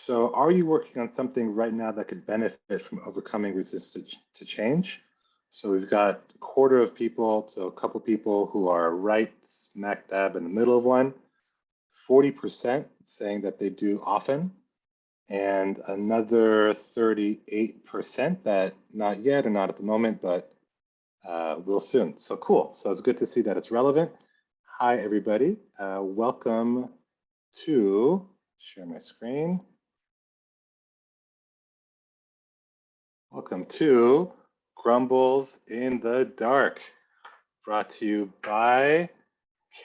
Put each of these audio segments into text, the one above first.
So are you working on something right now that could benefit from overcoming resistance to change? So we've got a quarter of people, so a couple people who are right smack dab in the middle of one, 40% saying that they do often, and another 38% that not yet or not at the moment, but will soon. So cool. So it's good to see that it's relevant. Hi, everybody. Welcome to, share my screen. Welcome to Grumbles in the Dark, brought to you by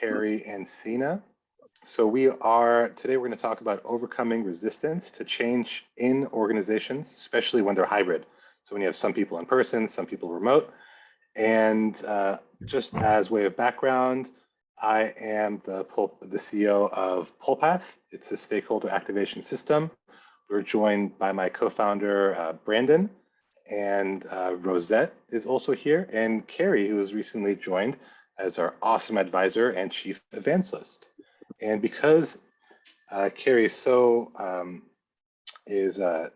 Carrie and Sina. So today we're going to talk about overcoming resistance to change in organizations, especially when they're hybrid. So when you have some people in person, some people remote. And just as way of background, I am the CEO of Pullpath. It's a stakeholder activation system. We're joined by my co-founder, Brandon, and Rosette is also here, and Carrie, who was recently joined as our awesome advisor and chief evangelist. And because Carrie is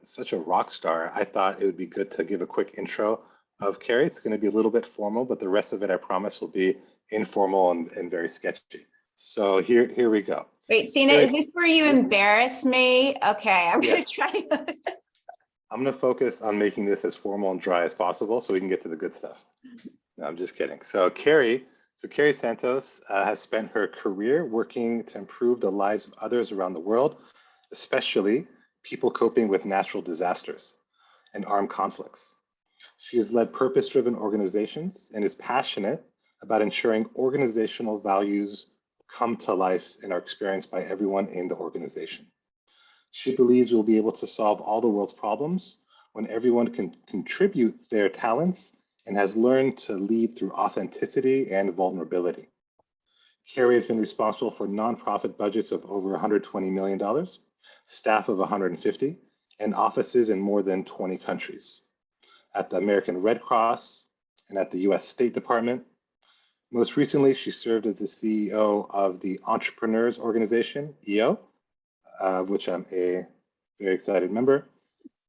such a rock star, I thought it would be good to give a quick intro of Carrie. It's going to be a little bit formal, but the rest of it, I promise, will be informal and very sketchy. So here we go. Wait, Sina, is this where you embarrass me? Okay, I'm going to try. I'm going to focus on making this as formal and dry as possible so we can get to the good stuff. No, I'm just kidding. So Carrie Santos has spent her career working to improve the lives of others around the world, especially people coping with natural disasters and armed conflicts. She has led purpose-driven organizations and is passionate about ensuring organizational values come to life and are experienced by everyone in the organization. She believes we'll be able to solve all the world's problems when everyone can contribute their talents and has learned to lead through authenticity and vulnerability. Carrie has been responsible for nonprofit budgets of over $120 million, staff of 150, and offices in more than 20 countries. At the American Red Cross and at the US State Department. Most recently, she served as the CEO of the Entrepreneurs Organization, EO, of which I'm a very excited member.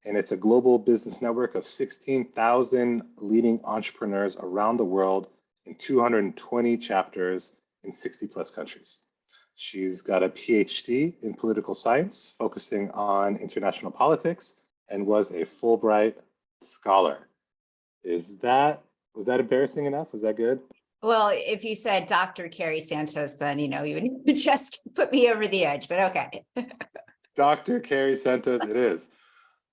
And it's a global business network of 16,000 leading entrepreneurs around the world in 220 chapters in 60 plus countries. She's got a PhD in political science, focusing on international politics, and was a Fulbright scholar. Was that embarrassing enough? Was that good? Well, if you said Dr. Carrie Santos, then, you would just put me over the edge, but okay. Dr. Carrie Santos it is.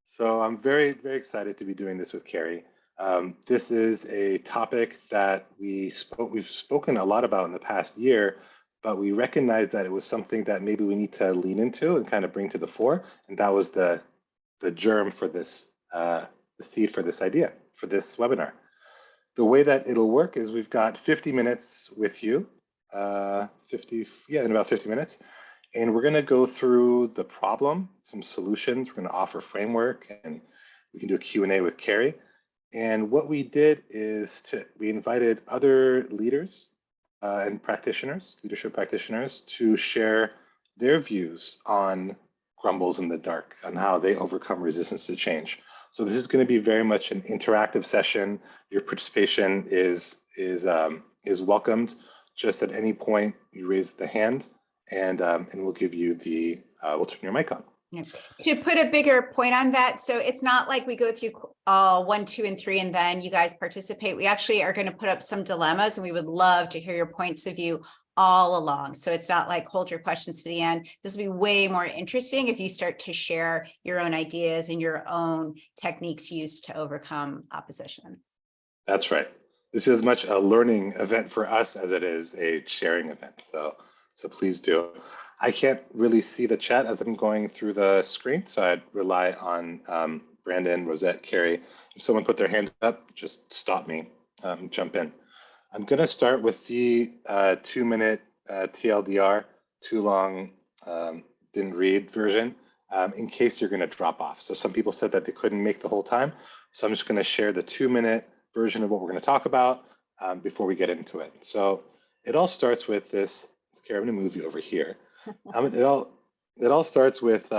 So I'm very, very excited to be doing this with Carrie. This is a topic that we've spoken a lot about in the past year, but we recognized that it was something that maybe we need to lean into and kind of bring to the fore. And that was the germ for this, the seed for this idea, for this webinar. The way that it'll work is we've got 50 minutes with you, in about 50 minutes. And we're going to go through the problem, some solutions. We're going to offer framework, and we can do a Q&A with Carrie. And what we did is we invited other leaders and practitioners, leadership practitioners, to share their views on Grumbles in the Dark, on how they overcome resistance to change. So this is going to be very much an interactive session. Your participation is welcomed. Just at any point, you raise the hand, and we'll give you we'll turn your mic on. Yeah. To put a bigger point on that, so it's not like we go through 1, 2, and 3, and then you guys participate. We actually are going to put up some dilemmas, and we would love to hear your points of view all along. So it's not like hold your questions to the end. This will be way more interesting if you start to share your own ideas and your own techniques used to overcome opposition. That's right. This is as much a learning event for us as it is a sharing event. So please do. I can't really see the chat as I'm going through the screen, so I'd rely on Brandon, Rosette, Carrie. If someone put their hand up, just stop me, jump in. I'm going to start with the 2-minute TLDR, too long, didn't read version, in case you're going to drop off. So some people said that they couldn't make the whole time. So I'm just going to share the 2-minute version of what we're going to talk about before we get into it. So it all starts with this. Carrie, I'm going to move you over here. It all starts with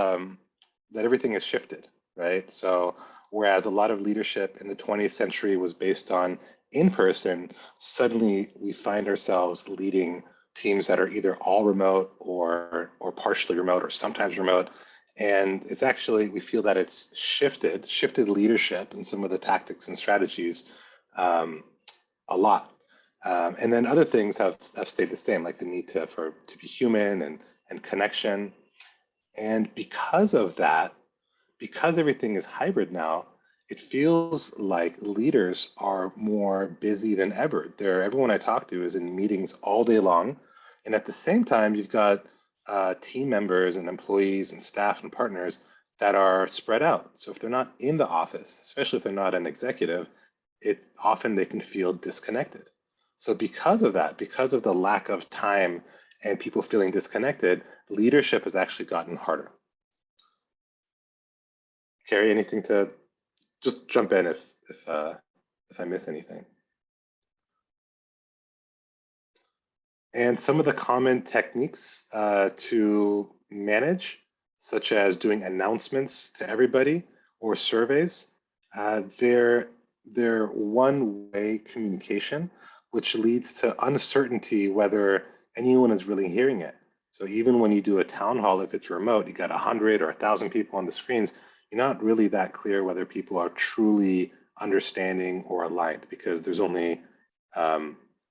everything has shifted, right? So whereas a lot of leadership in the 20th century was based on in person, suddenly we find ourselves leading teams that are either all remote or partially remote or sometimes remote. And it's actually, we feel that it's shifted leadership and some of the tactics and strategies um, a lot. And then other things have stayed the same, like the need to be human and connection. And because of that, because everything is hybrid now, it feels like leaders are more busy than ever. Everyone I talk to is in meetings all day long. And at the same time, you've got team members and employees and staff and partners that are spread out. So if they're not in the office, especially if they're not an executive, it often they can feel disconnected. So because of that, because of the lack of time and people feeling disconnected, leadership has actually gotten harder. Carrie, anything to just jump in if I miss anything. And some of the common techniques to manage, such as doing announcements to everybody or surveys, they're one-way communication, which leads to uncertainty whether anyone is really hearing it. So even when you do a town hall, if it's remote, you got 100 or 1,000 people on the screens, you're not really that clear whether people are truly understanding or aligned because there's only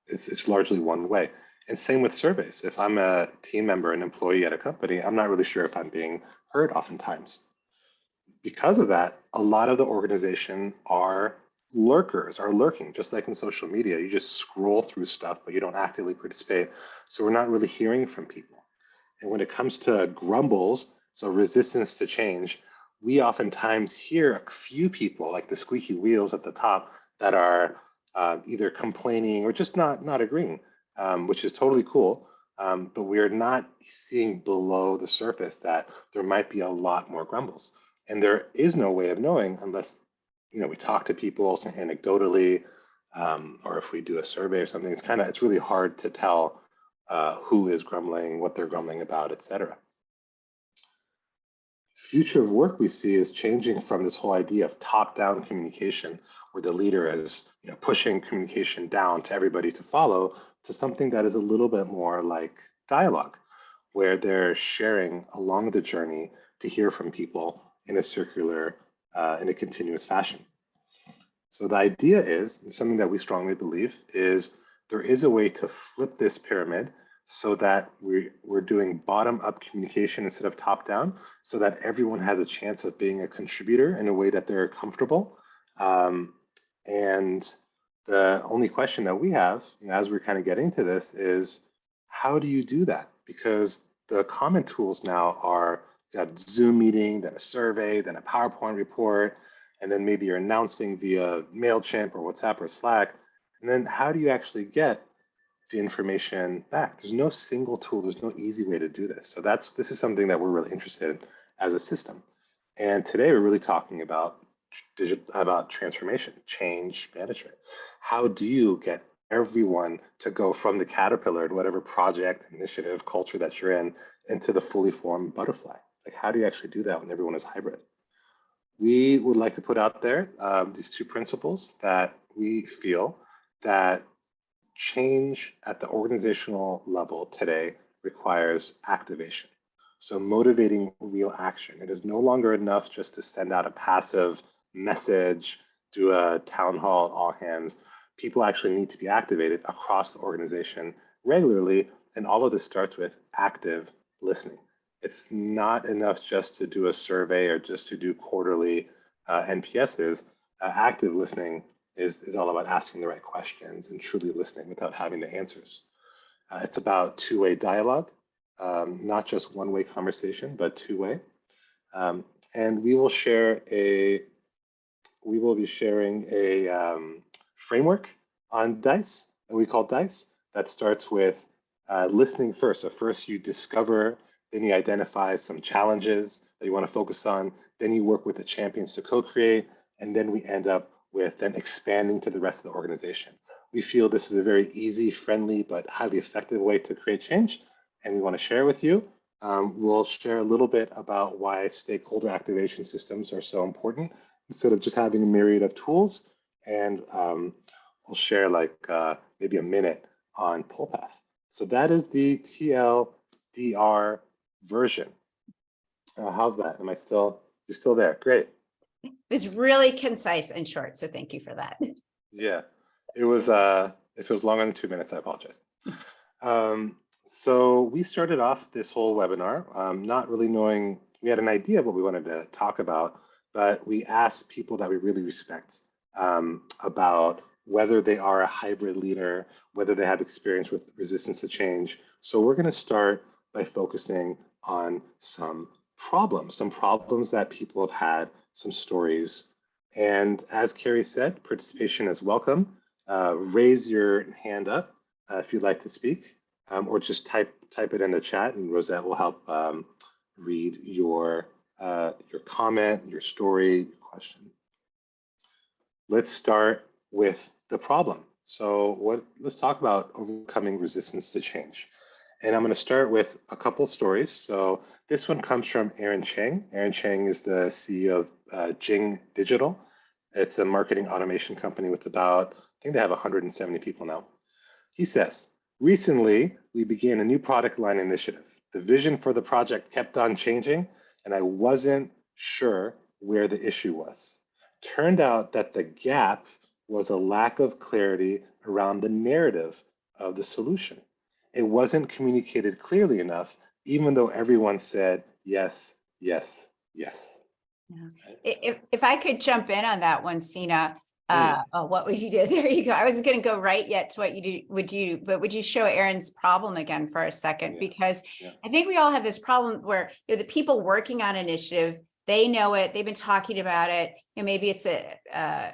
it's largely one way. And same with surveys. If I'm a team member, an employee at a company, I'm not really sure if I'm being heard oftentimes. Because of that, a lot of the organization are lurking, just like in social media. You just scroll through stuff, but you don't actively participate. So we're not really hearing from people. And when it comes to grumbles, so resistance to change, we oftentimes hear a few people, like the squeaky wheels at the top, that are either complaining or just not agreeing, which is totally cool. But we're not seeing below the surface that there might be a lot more grumbles. And there is no way of knowing unless we talk to people anecdotally, or if we do a survey or something. It's really hard to tell who is grumbling, what they're grumbling about, etc. Future of work we see is changing from this whole idea of top-down communication, where the leader is pushing communication down to everybody to follow, to something that is a little bit more like dialogue, where they're sharing along the journey to hear from people in a circular, in a continuous fashion. So the idea is, something that we strongly believe, is there is a way to flip this pyramid so that we're doing bottom-up communication instead of top-down, so that everyone has a chance of being a contributor in a way that they're comfortable. And the only question that we have, as we're kind of getting to this, is how do you do that? Because the common tools now are a Zoom meeting, then a survey, then a PowerPoint report, and then maybe you're announcing via MailChimp or WhatsApp or Slack. And then how do you actually get the information back? There's no single tool, there's no easy way to do this. So this is something that we're really interested in as a system. And today we're really talking about transformation, change management. How do you get everyone to go from the caterpillar to whatever project, initiative, culture that you're in, into the fully formed butterfly? Like, how do you actually do that when everyone is hybrid? We would like to put out there these two principles that we feel that change at the organizational level today requires activation. So motivating real action. It is no longer enough just to send out a passive message, do a town hall, all hands. People actually need to be activated across the organization regularly, and all of this starts with active listening. It's not enough just to do a survey or just to do quarterly NPSs. Active listening is all about asking the right questions and truly listening without having the answers. It's about two-way dialogue, not just one-way conversation, but two-way. And we will be sharing a framework on DICE that we call DICE that starts with listening first. So first you discover, then you identify some challenges that you want to focus on, then you work with the champions to co-create, and then we end up with then expanding to the rest of the organization. We feel this is a very easy, friendly, but highly effective way to create change, and we want to share with you. We'll share a little bit about why stakeholder activation systems are so important instead of just having a myriad of tools. And we'll share like maybe a minute on Pullpath. So that is the TLDR version. How's that? Am I still, you're still there? Great. It was really concise and short, so thank you for that. Yeah, it was, if it was longer than 2 minutes, I apologize. So we started off this whole webinar not really knowing, we had an idea of what we wanted to talk about, but we asked people that we really respect about whether they are a hybrid leader, whether they have experience with resistance to change. So we're going to start by focusing on some problems that people have had, some stories. And as Carrie said, participation is welcome. Raise your hand up if you'd like to speak, or just type it in the chat, and Rosette will help read your comment, your story, your question. Let's start with the problem. So let's talk about overcoming resistance to change. And I'm going to start with a couple stories. So this one comes from Aaron Chang. Aaron Chang is the CEO of Jing Digital. It's a marketing automation company with about, I think they have 170 people now. He says, recently, we began a new product line initiative. The vision for the project kept on changing, and I wasn't sure where the issue was. Turned out that the gap was a lack of clarity around the narrative of the solution. It wasn't communicated clearly enough, even though everyone said yes, yes, yes. Yeah. If I could jump in on that one, Sina, what would you do? There you go. I wasn't going to go right yet to what you do, but would you show Aaron's problem again for a second? Because I think we all have this problem where the people working on initiative, they know it, they've been talking about it, maybe it's a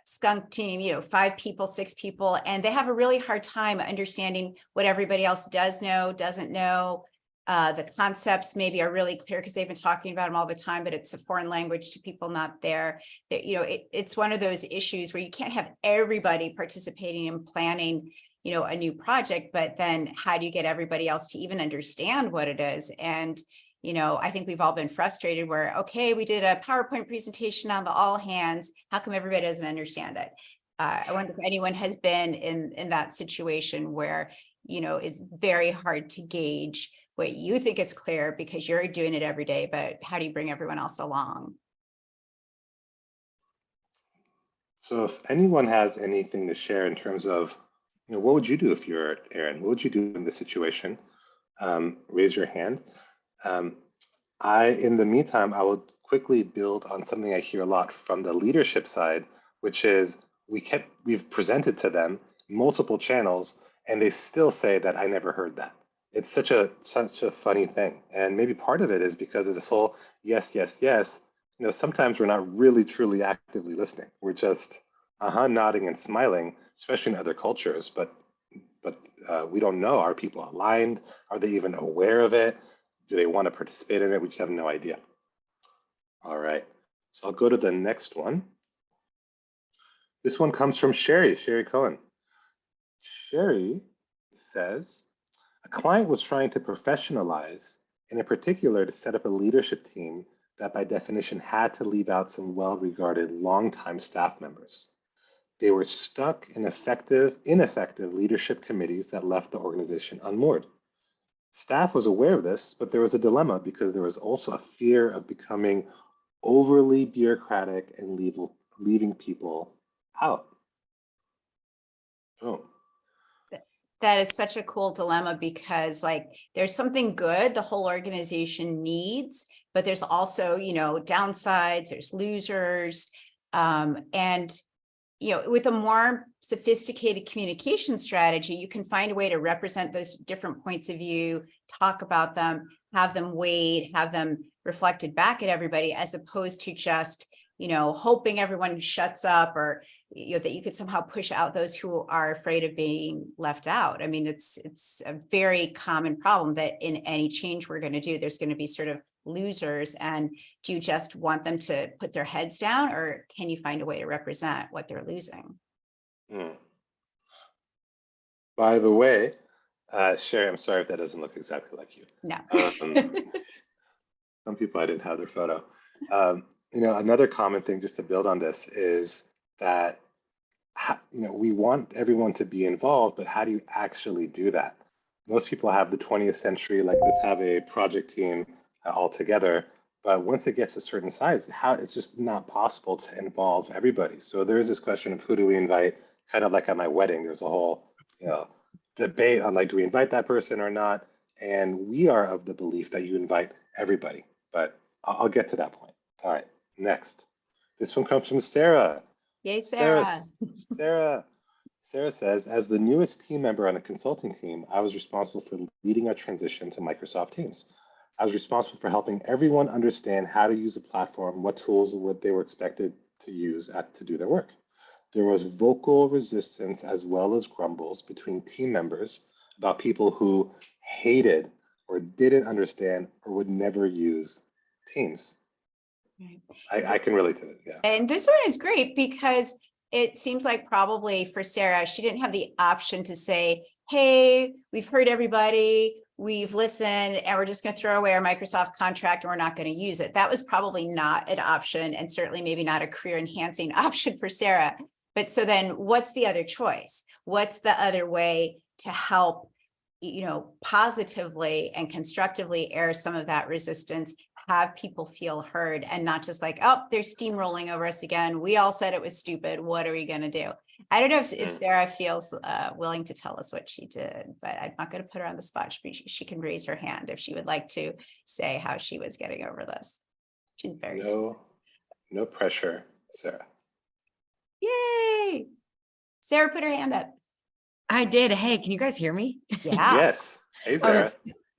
skunk team, 5 people, 6 people, and they have a really hard time understanding what everybody else does know, doesn't know. The concepts maybe are really clear because they've been talking about them all the time, but it's a foreign language to people not there. It's one of those issues where you can't have everybody participating in planning, a new project, but then how do you get everybody else to even understand what it is? And I think we've all been frustrated where, okay, we did a PowerPoint presentation on the all hands. How come everybody doesn't understand it? I wonder if anyone has been in that situation where, it's very hard to gauge what you think is clear because you're doing it every day, but how do you bring everyone else along? So if anyone has anything to share in terms of, what would you do if you're Aaron? What would you do in this situation? Raise your hand. In the meantime, I will quickly build on something I hear a lot from the leadership side, which is we've presented to them multiple channels and they still say that I never heard that. It's such a funny thing. And maybe part of it is because of this whole yes, yes, yes. Sometimes we're not really truly actively listening. We're just nodding and smiling, especially in other cultures, but we don't know. Are people aligned? Are they even aware of it? Do they want to participate in it? We just have no idea. All right, so I'll go to the next one. This one comes from Sherry Cohen. Sherry says, a client was trying to professionalize, and in particular to set up a leadership team that by definition had to leave out some well-regarded longtime staff members. They were stuck in ineffective leadership committees that left the organization unmoored. Staff was aware of this, but there was a dilemma because there was also a fear of becoming overly bureaucratic and leaving people out. Oh. That is such a cool dilemma because there's something good the whole organization needs, but there's also, downsides, there's losers. And with a more sophisticated communication strategy, you can find a way to represent those different points of view, talk about them, have them weighed, have them reflected back at everybody, as opposed to just, hoping everyone shuts up or, that you could somehow push out those who are afraid of being left out. I mean, it's a very common problem that in any change we're going to do, there's going to be sort of losers. And do you just want them to put their heads down, or can you find a way to represent what they're losing? By the way, Sherry, I'm sorry if that doesn't look exactly like you. No. Some people I didn't have their photo. Another common thing just to build on this is that we want everyone to be involved, but how do you actually do that? Most people have the 20th century, like let's have a project team all together. But once it gets a certain size, it's just not possible to involve everybody. So there's this question of who do we invite? Kind of like at my wedding, there's a whole, debate on like, do we invite that person or not? And we are of the belief that you invite everybody. But I'll get to that point. All right, next. This one comes from Sarah. Yay, Sarah, Sarah. Sarah says, as the newest team member on a consulting team, I was responsible for leading our transition to Microsoft Teams. I was responsible for helping everyone understand how to use the platform, what tools they were expected to use to do their work. There was vocal resistance as well as grumbles between team members about people who hated or didn't understand or would never use Teams. I can relate to it, yeah. And this one is great because it seems like probably for Sarah, she didn't have the option to say, hey, we've heard everybody, we've listened, and we're just going to throw away our Microsoft contract and we're not going to use it. That was probably not an option, and certainly maybe not a career enhancing option for Sarah. But so then what's the other choice? What's the other way to help, positively and constructively air some of that resistance, have people feel heard, and not just like, oh, they're steamrolling over us again. We all said it was stupid. What are we going to do? I don't know if Sarah feels willing to tell us what she did, but I'm not going to put her on the spot. She can raise her hand if she would like to say how she was getting over this. She's very no pressure, Sarah. Yay! Sarah put her hand up. I did. Hey, can you guys hear me? Yeah. Yes. Hey, Sarah.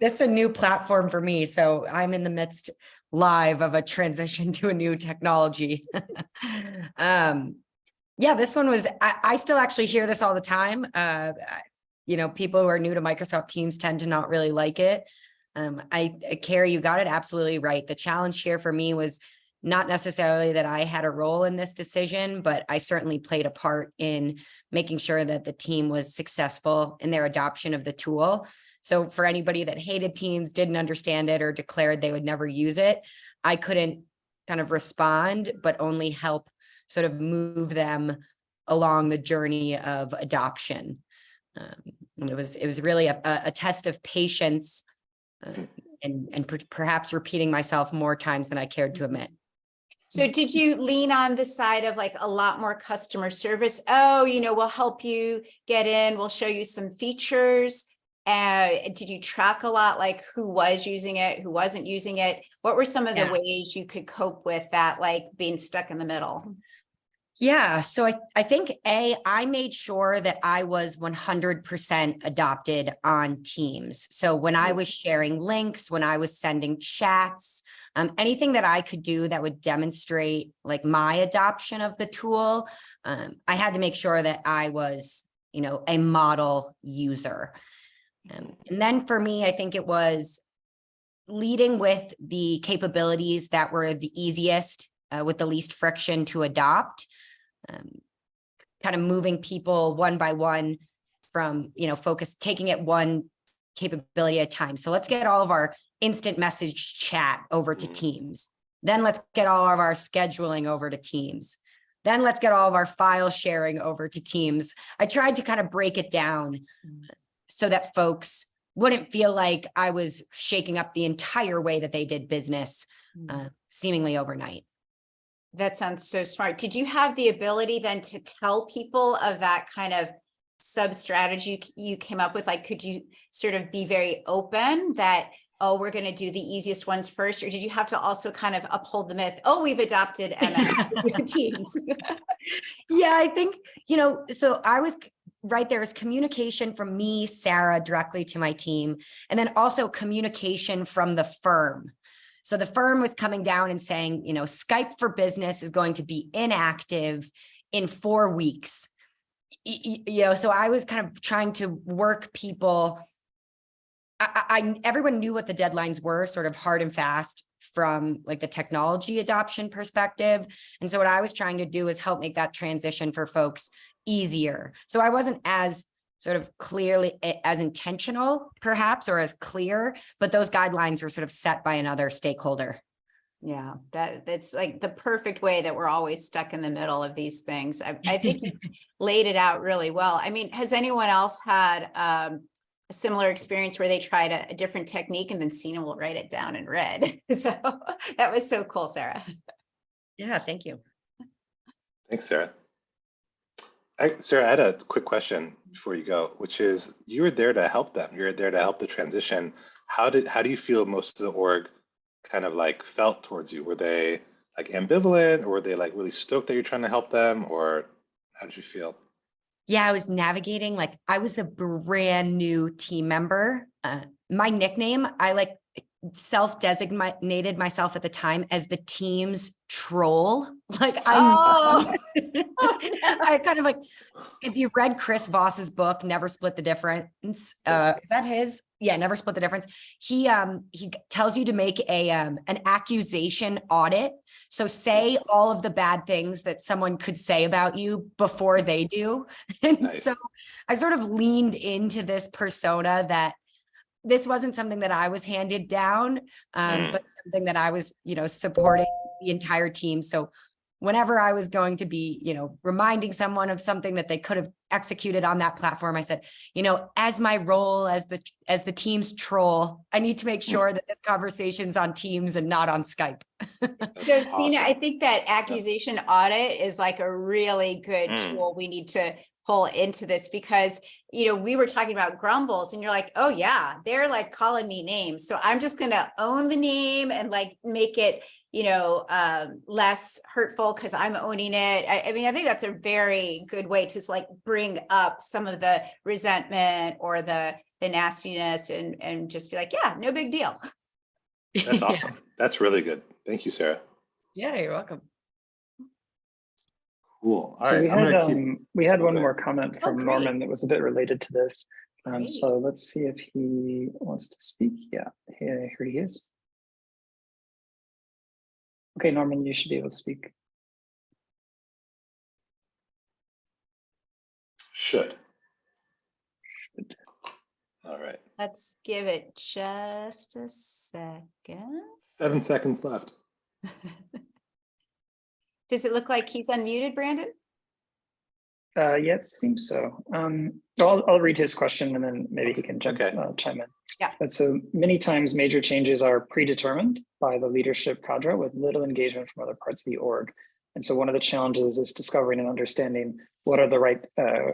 This is a new platform for me. So I'm in the midst live of a transition to a new technology. Yeah, this one was, I still actually hear this all the time. People who are new to Microsoft Teams tend to not really like it. Carrie, you got it absolutely right. The challenge here for me was not necessarily that I had a role in this decision, but I certainly played a part in making sure that the team was successful in their adoption of the tool. So for anybody that hated Teams, didn't understand it, or declared they would never use it, I couldn't kind of respond, but only help sort of move them along the journey of adoption. And it was really a test of patience and perhaps repeating myself more times than I cared to admit. So did you lean on the side of like a lot more customer service? Oh, we'll help you get in. We'll show you some features. Did you track a lot, like who was using it, who wasn't using it? What were some of the ways you could cope with that, like being stuck in the middle? Yeah. So I think I made sure that I was 100% adopted on Teams. So when I was sharing links, when I was sending chats, anything that I could do that would demonstrate like my adoption of the tool, I had to make sure that I was, a model user. And then for me, I think it was leading with the capabilities that were the easiest with the least friction to adopt. Kind of moving people one by one from, taking it one capability at a time. So let's get all of our instant message chat over to Teams. Then let's get all of our scheduling over to Teams. Then let's get all of our file sharing over to Teams. I tried to kind of break it down so that folks wouldn't feel like I was shaking up the entire way that they did business seemingly overnight. That sounds so smart. Did you have the ability then to tell people of that kind of sub strategy you came up with? Like, could you sort of be very open that, oh, we're going to do the easiest ones first? Or did you have to also kind of uphold the myth, oh, we've adopted MS Teams? Yeah, I think, so I was right there is communication from me, Sarah, directly to my team, and then also communication from the firm. So the firm was coming down and saying, Skype for Business is going to be inactive in 4 weeks. So I was kind of trying to work people. Everyone knew what the deadlines were, sort of hard and fast from like the technology adoption perspective. And so what I was trying to do is help make that transition for folks easier. So I wasn't as sort of clearly as intentional perhaps, or as clear, but those guidelines were sort of set by another stakeholder. Yeah, that's like the perfect way that we're always stuck in the middle of these things. I think you laid it out really well. I mean, has anyone else had a similar experience where they tried a different technique and then Sina will write it down in red? So that was so cool, Sarah. Yeah, thank you. Thanks, Sarah. Sarah, I had a quick question before you go, which is you were there to help them. You're there to help the transition. How do you feel most of the org kind of like felt towards you? Were they like ambivalent, or were they like really stoked that you're trying to help them, or how did you feel? Yeah, I was navigating, like I was the brand new team member. My nickname, I like self-designated myself at the time as the team's troll. Like Oh, I kind of like, if you've read Chris Voss's book, Never Split the Difference, is that his? Yeah, Never Split the Difference. He tells you to make an accusation audit. So say all of the bad things that someone could say about you before they do. And Nice. so I sort of leaned into this persona that this wasn't something that I was handed down, but something that I was, supporting the entire team. So whenever I was going to be, reminding someone of something that they could have executed on that platform, I said, as my role as the team's troll, I need to make sure that this conversation's on Teams and not on Skype. so Sina, I think that accusation audit is like a really good tool we need to pull into this, because we were talking about Grumbles and you're like, oh yeah, they're like calling me names, so I'm just gonna own the name and like make it less hurtful because I'm owning it. I mean, I think that's a very good way to like bring up some of the resentment or the nastiness and just be like, yeah, no big deal. That's awesome. Yeah. That's really good. Thank you, Sarah. Yeah, you're welcome. Cool. All so right. We had one more comment from great. Norman that was a bit related to this. Great. So let's see if he wants to speak. Yeah, here he is. Okay, Norman, you should be able to speak. Should. All right. Let's give it just a second. 7 seconds left. Does it look like he's unmuted, Brandon? Yeah, it seems so. I'll read his question and then maybe he can chime in. Yeah. But so many times major changes are predetermined by the leadership cadre with little engagement from other parts of the org. And so one of the challenges is discovering and understanding what are the right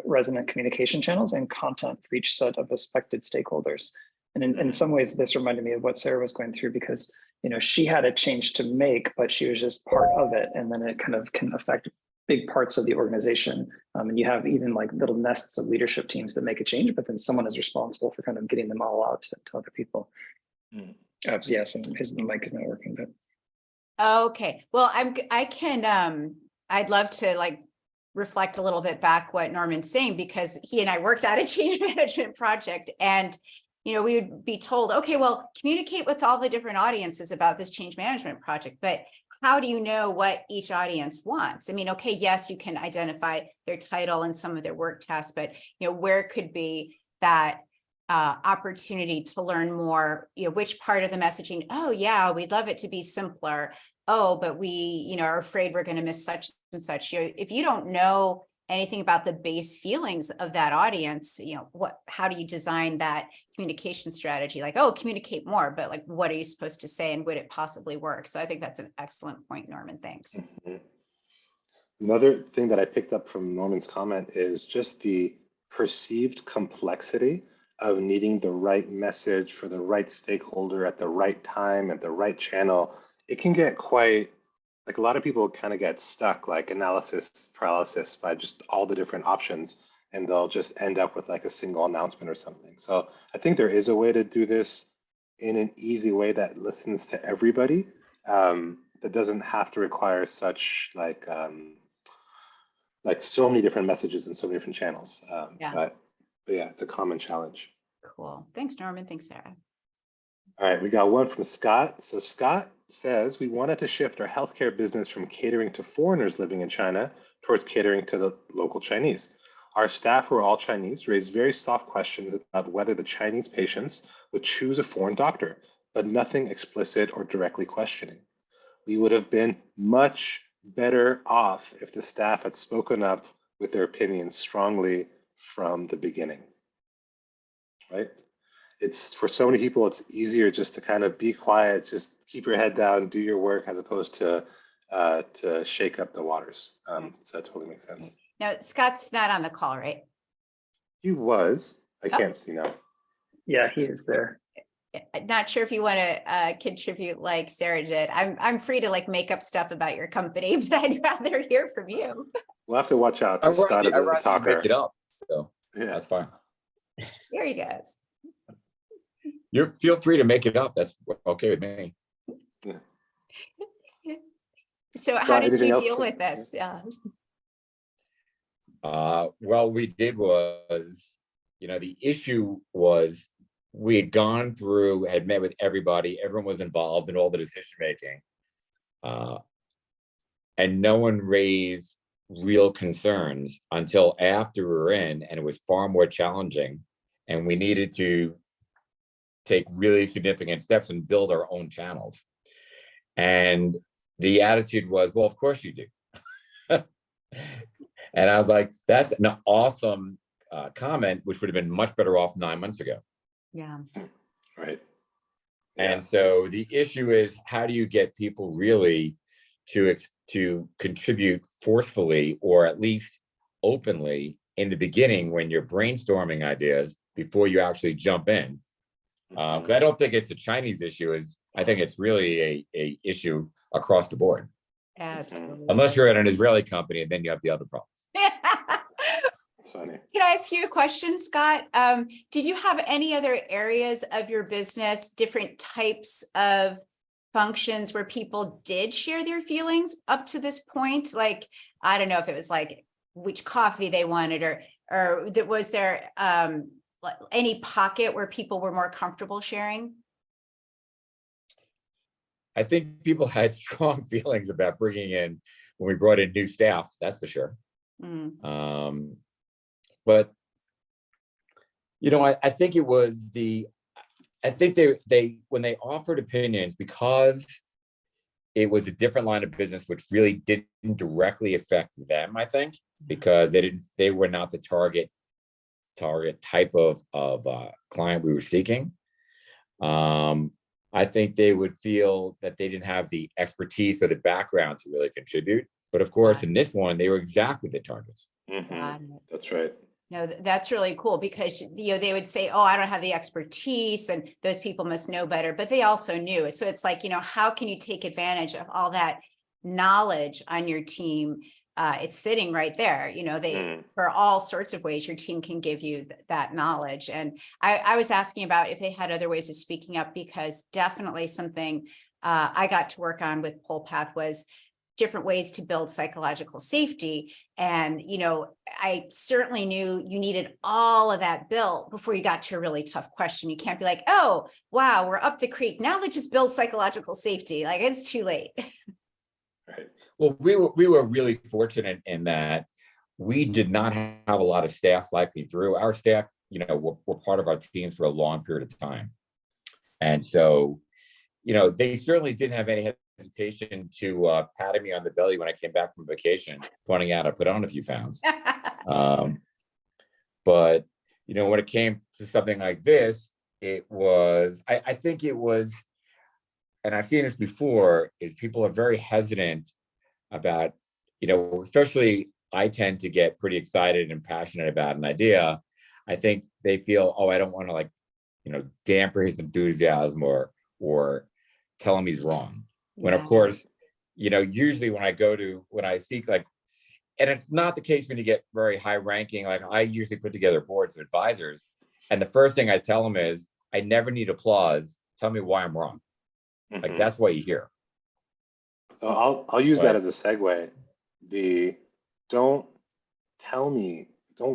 resonant communication channels and content for each set of affected stakeholders. And in some ways, this reminded me of what Sarah was going through, because she had a change to make, but she was just part of it. And then it kind of can affect big parts of the organization. And you have even like little nests of leadership teams that make a change, but then someone is responsible for kind of getting them all out to other people. Yes, and his mic is not working, but. Okay, well, I'd love to like reflect a little bit back what Norman's saying, because he and I worked out a change management project, and we would be told, okay, well, communicate with all the different audiences about this change management project, but how do you know what each audience wants? I mean, okay, yes, you can identify their title and some of their work tasks, but where could be that opportunity to learn more, which part of the messaging, oh yeah, we'd love it to be simpler. Oh, but we, are afraid we're going to miss such and such. If you don't know anything about the base feelings of that audience, how do you design that communication strategy? Like, oh, communicate more, but like, what are you supposed to say and would it possibly work? So I think that's an excellent point, Norman. Thanks. Another thing that I picked up from Norman's comment is just the perceived complexity of needing the right message for the right stakeholder at the right time, at the right channel. It can get quite, like a lot of people kind of get stuck, like analysis paralysis by just all the different options, and they'll just end up with like a single announcement or something. So I think there is a way to do this in an easy way that listens to everybody, that doesn't have to require such like so many different messages and so many different channels. But yeah, it's a common challenge. Cool. Thanks, Norman. Thanks, Sarah. All right, we got one from Scott. So Scott says, we wanted to shift our healthcare business from catering to foreigners living in China towards catering to the local Chinese. Our staff, who are all Chinese, raised very soft questions about whether the Chinese patients would choose a foreign doctor, but nothing explicit or directly questioning. We would have been much better off if the staff had spoken up with their opinions strongly from the beginning, right? It's for so many people, it's easier just to kind of be quiet, just keep your head down, do your work, as opposed to shake up the waters. So that totally makes sense. Now, Scott's not on the call, right? He was. I can't see now. Yeah, he is there. Not sure if you want to contribute like Sarah did. I'm free to like make up stuff about your company, but I'd rather hear from you. We'll have to watch out. I'd Scott is rather a talker. make it up, so Yeah. that's fine. There he goes. You feel free to make it up. That's okay with me. So how Scott, did anything you else deal for- with this? Yeah. Well, we did was, the issue was we had gone through, had met with everybody, everyone was involved in all the decision making. And no one raised real concerns until after we were in, and it was far more challenging. And we needed to take really significant steps and build our own channels. And the attitude was, well, of course you do. And I was like, that's an awesome comment, which would have been much better off 9 months ago. Yeah. Right. And so the issue is, how do you get people really to contribute forcefully, or at least openly in the beginning when you're brainstorming ideas before you actually jump in? Because I don't think it's a Chinese issue. I think it's really a issue across the board. Absolutely. Unless you're at an Israeli company, and then you have the other problems. That's funny. Can I ask you a question, Scott? Did you have any other areas of your business, different types of functions where people did share their feelings up to this point? Like, I don't know if it was like which coffee they wanted, or was there any pocket where people were more comfortable sharing? I think people had strong feelings about bringing in, when we brought in new staff, that's for sure. But I think it was I think they when they offered opinions, because it was a different line of business, which really didn't directly affect them, I think, because they were not the target type of client we were seeking. I think they would feel that they didn't have the expertise or the background to really contribute. But of course, in this one, they were exactly the targets. That's right. No, that's really cool, because they would say, oh, I don't have the expertise, and those people must know better, but they also knew. So it's like, how can you take advantage of all that knowledge on your team? It's sitting right there, for all sorts of ways your team can give you that knowledge. And I was asking about if they had other ways of speaking up, because definitely something I got to work on with Pullpath was different ways to build psychological safety. And, I certainly knew you needed all of that built before you got to a really tough question. You can't be like, oh, wow, we're up the creek. Now let's just build psychological safety. Like, it's too late. Right. Well, we were really fortunate in that we did not have a lot of staff cycling through. Our staff, were part of our teams for a long period of time. And so, they certainly didn't have any hesitation to patting me on the belly when I came back from vacation, pointing out I put on a few pounds. But, when it came to something like this, it was, I think it was, and I've seen this before, is people are very hesitant about, especially I tend to get pretty excited and passionate about an idea. I think they feel, oh, I don't want to damper his enthusiasm or tell him he's wrong. When of course, usually when I seek, like, and it's not the case when you get very high ranking, like I usually put together boards of advisors. And the first thing I tell them is, I never need applause. Tell me why I'm wrong. Like, that's what you hear. So I'll use that as a segue. Don't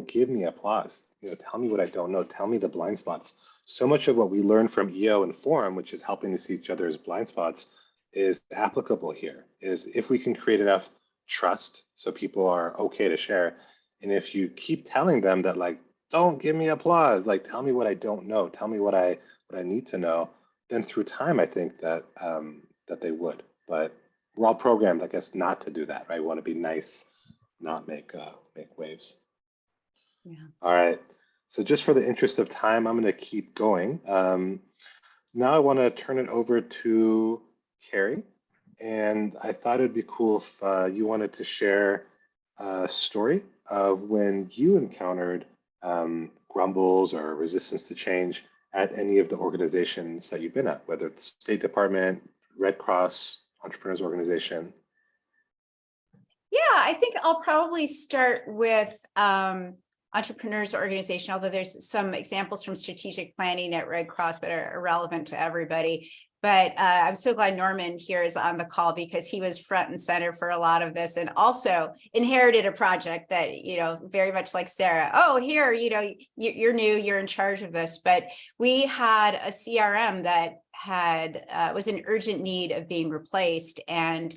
give me applause. Tell me what I don't know. Tell me the blind spots. So much of what we learn from EO and Forum, which is helping to see each other's blind spots, is applicable here. Is if we can create enough trust so people are okay to share, And if you keep telling them that, like, don't give me applause, like, tell me what I don't know, tell me what I need to know, then through time, I think that that they would. But we're all programmed, I guess, not to do that, right? We want to be nice, not make waves. Yeah. All right. So just for the interest of time, I'm going to keep going. Now I want to turn it over to Carrie. And I thought it'd be cool if you wanted to share a story of when you encountered grumbles or resistance to change at any of the organizations that you've been at, whether it's State Department, Red Cross, Entrepreneurs Organization. Yeah, I think I'll probably start with Entrepreneurs Organization, although there's some examples from strategic planning at Red Cross that are relevant to everybody. But I'm so glad Norman here is on the call because he was front and center for a lot of this and also inherited a project that, very much like Sarah, oh, here, you're new, you're in charge of this. But we had a CRM that was in urgent need of being replaced and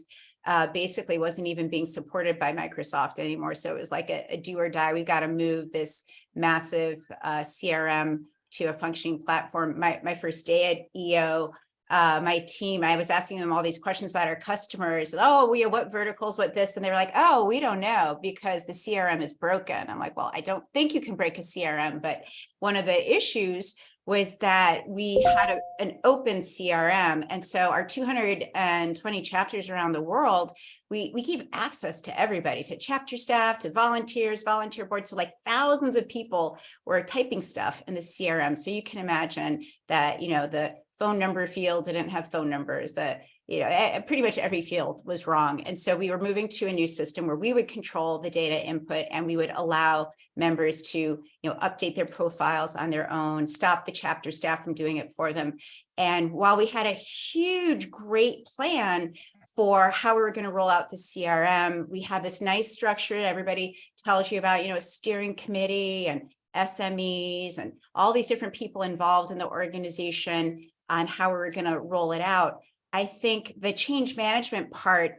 basically wasn't even being supported by Microsoft anymore. So it was like a do or die. We've got to move this massive CRM to a functioning platform. My first day at EO, my team, I was asking them all these questions about our customers. Oh, what verticals, what this? And they were like, oh, we don't know because the CRM is broken. I'm like, well, I don't think you can break a CRM. But one of the issues was that we had an open CRM. And so our 220 chapters around the world, we gave access to everybody, to chapter staff, to volunteers, volunteer boards. So like thousands of people were typing stuff in the CRM. So you can imagine that, the phone number field didn't have phone numbers, that pretty much every field was wrong. And so we were moving to a new system where we would control the data input and we would allow members to update their profiles on their own, stop the chapter staff from doing it for them. And while we had a huge, great plan for how we were going to roll out the CRM, we had this nice structure. Everybody tells you about, a steering committee and SMEs and all these different people involved in the organization on how we were going to roll it out. I think the change management part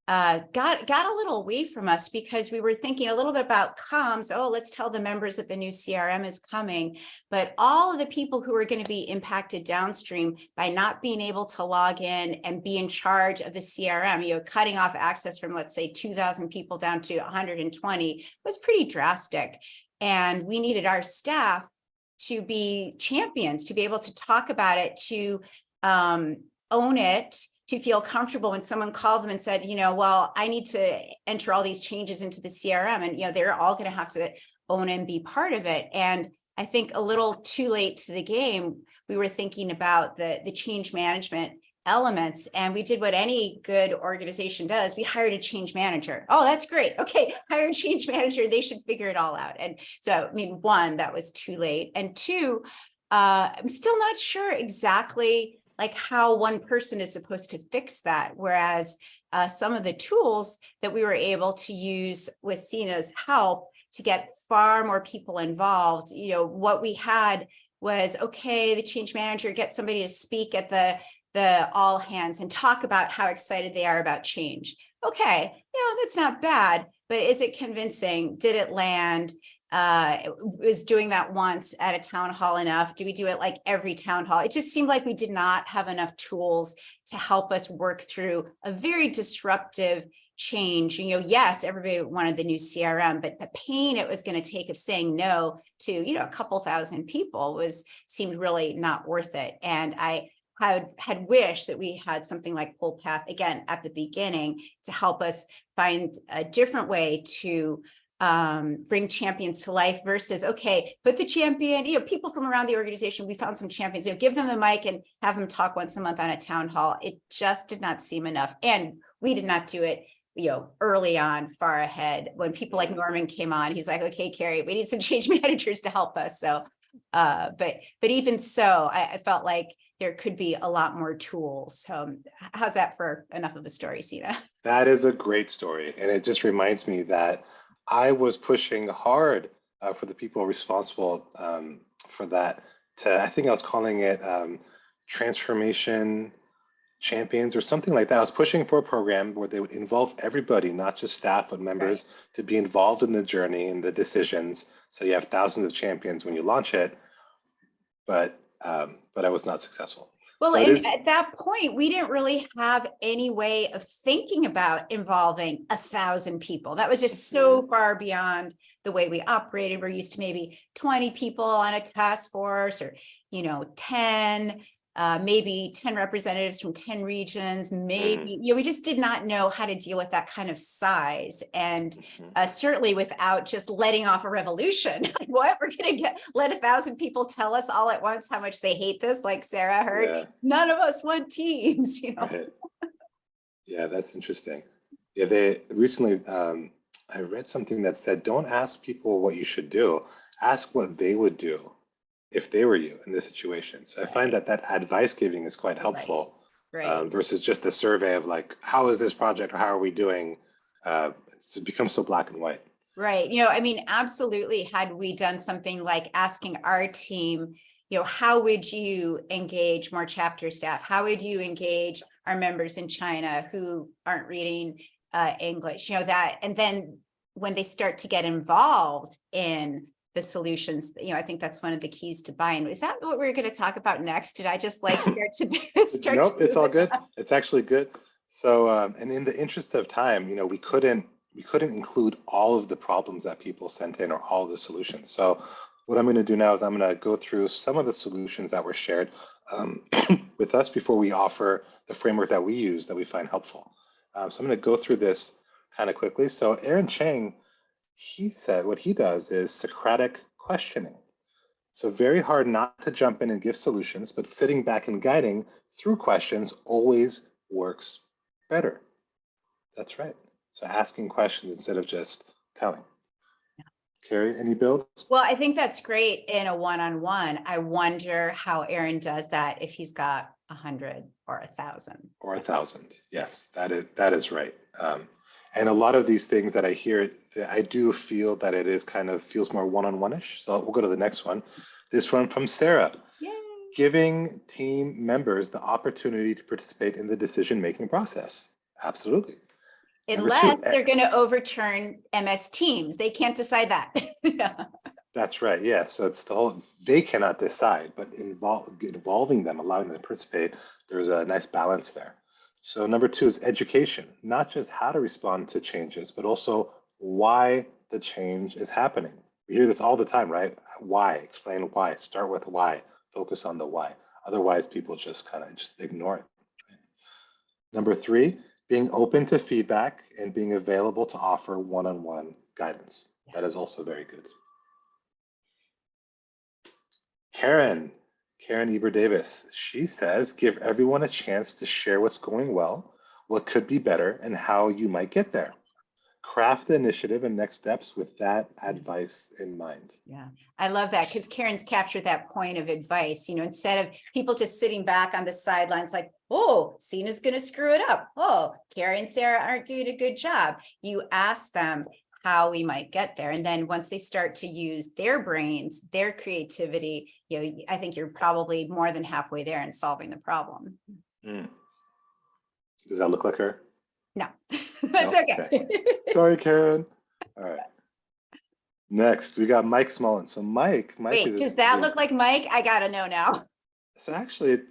got a little away from us because we were thinking a little bit about comms. Oh, let's tell the members that the new CRM is coming. But all of the people who are going to be impacted downstream by not being able to log in and be in charge of the CRM, cutting off access from, let's say, 2,000 people down to 120 was pretty drastic. And we needed our staff to be champions, to be able to talk about it, to own it, to feel comfortable when someone called them and said, well, I need to enter all these changes into the CRM, and they're all going to have to own and be part of it. And I think a little too late to the game, we were thinking about the change management elements, and we did what any good organization does. We hired a change manager. Oh, that's great. Okay, hire a change manager. They should figure it all out. And so, one, that was too late. And two, I'm still not sure exactly like how one person is supposed to fix that. Whereas some of the tools that we were able to use with Sina's help to get far more people involved, what we had was, okay, the change manager, get somebody to speak at the all hands and talk about how excited they are about change. Okay, that's not bad, but is it convincing? Did it land? Was doing that once at a town hall enough? Do we do it like every town hall? It just seemed like we did not have enough tools to help us work through a very disruptive change. Yes, everybody wanted the new CRM, but the pain it was going to take of saying no to, a couple thousand people seemed really not worth it. And I had wished that we had something like Pullpath again at the beginning to help us find a different way to bring champions to life versus, okay, put the champion, people from around the organization, we found some champions, give them the mic and have them talk once a month on a town hall. It just did not seem enough. And we did not do it, early on, far ahead. When people like Norman came on, he's like, okay, Carrie, we need some change managers to help us. So, but even so, I felt like there could be a lot more tools. So how's that for enough of a story, Sina? That is a great story. And it just reminds me that I was pushing hard for the people responsible for that I think I was calling it transformation champions or something like that. I was pushing for a program where they would involve everybody, not just staff, but members, to be involved in the journey and the decisions. So you have thousands of champions when you launch it, but I was not successful. Well, So and at that point, we didn't really have any way of thinking about involving 1,000 people. That was just so far beyond the way we operated. We're used to maybe 20 people on a task force, or 10, maybe 10 representatives from 10 regions, maybe, we just did not know how to deal with that kind of size. And certainly without just letting off a revolution, like what, we're going to let 1,000 people tell us all at once how much they hate this, like Sarah heard. Yeah. None of us want teams, Right. Yeah, that's interesting. Yeah, they recently, I read something that said, don't ask people what you should do, ask what they would do if they were you in this situation. So I find that advice giving is quite helpful, versus just a survey of like, how is this project or how are we doing? It's become so black and white. Right. I mean, absolutely. Had we done something like asking our team, how would you engage more chapter staff? How would you engage our members in China who aren't reading English? That, and then when they start to get involved in the solutions, I think that's one of the keys to buy-in. Is that what we're going to talk about next? Did I just like start to Nope, it's all good. It's actually good. So, and in the interest of time, we couldn't include all of the problems that people sent in or all of the solutions. So what I'm going to do now is I'm going to go through some of the solutions that were shared with us before we offer the framework that we use that we find helpful. So I'm going to go through this kind of quickly. So Aaron Chang, he said what he does is Socratic questioning. So very hard not to jump in and give solutions, but sitting back and guiding through questions always works better. That's right. So asking questions instead of just telling. Carrie, any builds? Well, I think that's great in a one-on-one. I wonder how Aaron does that if he's got 100 or 1,000. Or 1,000. Yes, that is right. And a lot of these things that I hear, I do feel that it is kind of feels more one-on-one-ish. So we'll go to the next one. This one from Sarah. Yay. Giving team members the opportunity to participate in the decision-making process. Absolutely. Unless they're going to overturn MS Teams. They can't decide that. That's right. Yeah. So it's the whole, they cannot decide, but involving them, allowing them to participate, there's a nice balance there. So number 2 is education, not just how to respond to changes, but also why the change is happening. We hear this all the time, right? Why? Explain why. Start with why. Focus on the why. Otherwise, people just kind of just ignore it. Right? Number 3, being open to feedback and being available to offer one-on-one guidance. That is also very good. Karen Eber-Davis, she says, give everyone a chance to share what's going well, what could be better, and how you might get there. Craft the initiative and next steps with that advice in mind. Yeah, I love that because Karen's captured that point of advice, instead of people just sitting back on the sidelines like, oh, Sina's going to screw it up. Oh, Carrie and Sarah aren't doing a good job. You ask them how we might get there. And then once they start to use their brains, their creativity, I think you're probably more than halfway there in solving the problem. Does that look like her? No, that's okay. Sorry, Karen. All right. Next, we got Mike Smolin. So Mike Wait, does that look like Mike? I gotta know now. So actually,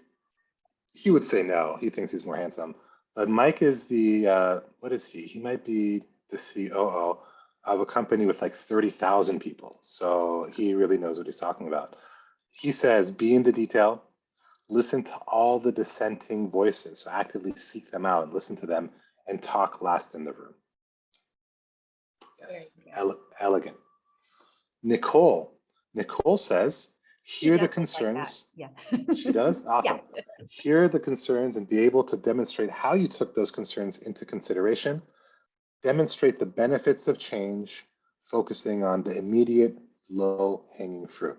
he would say no. He thinks he's more handsome. But Mike is the, what is he? He might be the COO of a company with like 30,000 people. So he really knows what he's talking about. He says, be in the detail, listen to all the dissenting voices. So actively seek them out and listen to them and talk last in the room. Yes, elegant. Nicole says, hear the concerns. Like yeah. She does? Awesome. Yeah. Hear the concerns and be able to demonstrate how you took those concerns into consideration. Demonstrate the benefits of change, focusing on the immediate low-hanging fruit.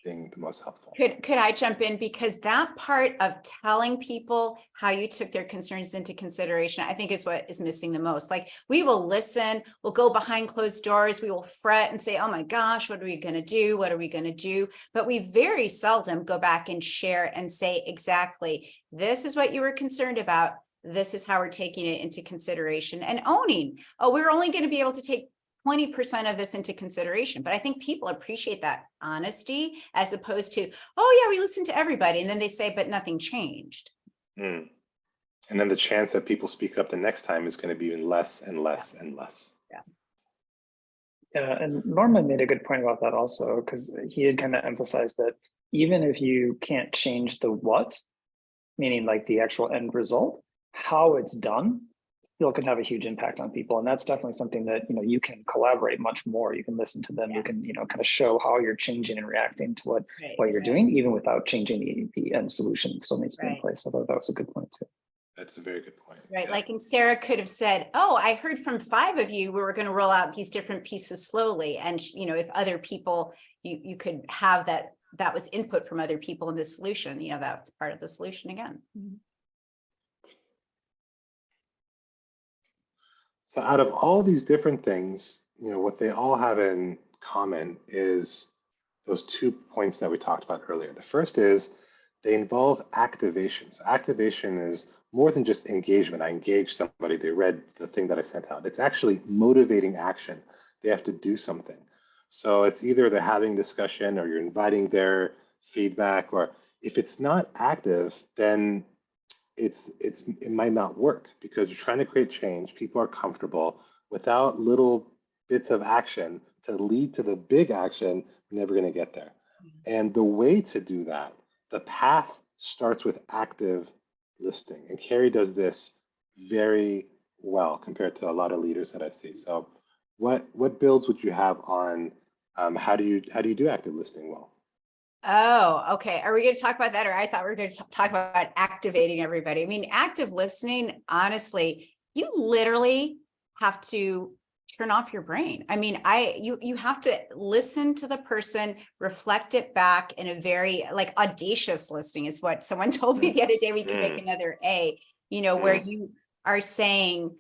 being the most helpful. Could I jump in? Because that part of telling people how you took their concerns into consideration, I think is what is missing the most. Like, we will listen, we'll go behind closed doors, we will fret and say, oh my gosh, what are we going to do? What are we going to do? But we very seldom go back and share and say, exactly, this is what you were concerned about. This is how we're taking it into consideration and owning. Oh, we're only going to be able to take 20% of this into consideration. But I think people appreciate that honesty as opposed to, oh yeah, we listened to everybody. And then they say, but nothing changed. And then the chance that people speak up the next time is going to be even less and less and less. Yeah, and Norman made a good point about that also, because he had kind of emphasized that even if you can't change the what, meaning like the actual end result, how it's done still can have a huge impact on people. And that's definitely something that, you can collaborate much more. You can listen to them. You can, kind of show how you're changing and reacting to what you're doing, even without changing the end solution. It still needs to be in place. So that was a good point too. That's a very good point. Right. Yeah. Like, and Sarah could have said, oh, I heard from 5 of you, we were going to roll out these different pieces slowly. And, if other people, you could have that was input from other people in the solution, that's part of the solution again. So out of all these different things, what they all have in common is those 2 points that we talked about earlier. The first is they involve activation. So activation is more than just engagement. I engaged somebody, they read the thing that I sent out. It's actually motivating action. They have to do something. So it's either they're having discussion or you're inviting their feedback, or if it's not active, then it might not work because you're trying to create change. People are comfortable without little bits of action to lead to the big action. We're never going to get there. And the way to do that, the path starts with active listening. And Carrie does this very well compared to a lot of leaders that I see. So what builds would you have on how do you do active listening well? Oh, okay. Are we going to talk about that? Or I thought we were going to talk about activating everybody. I mean, active listening, honestly, you literally have to turn off your brain. I mean, you have to listen to the person, reflect it back in a very audacious listening is what someone told me the other day. We can make another A, where you are saying,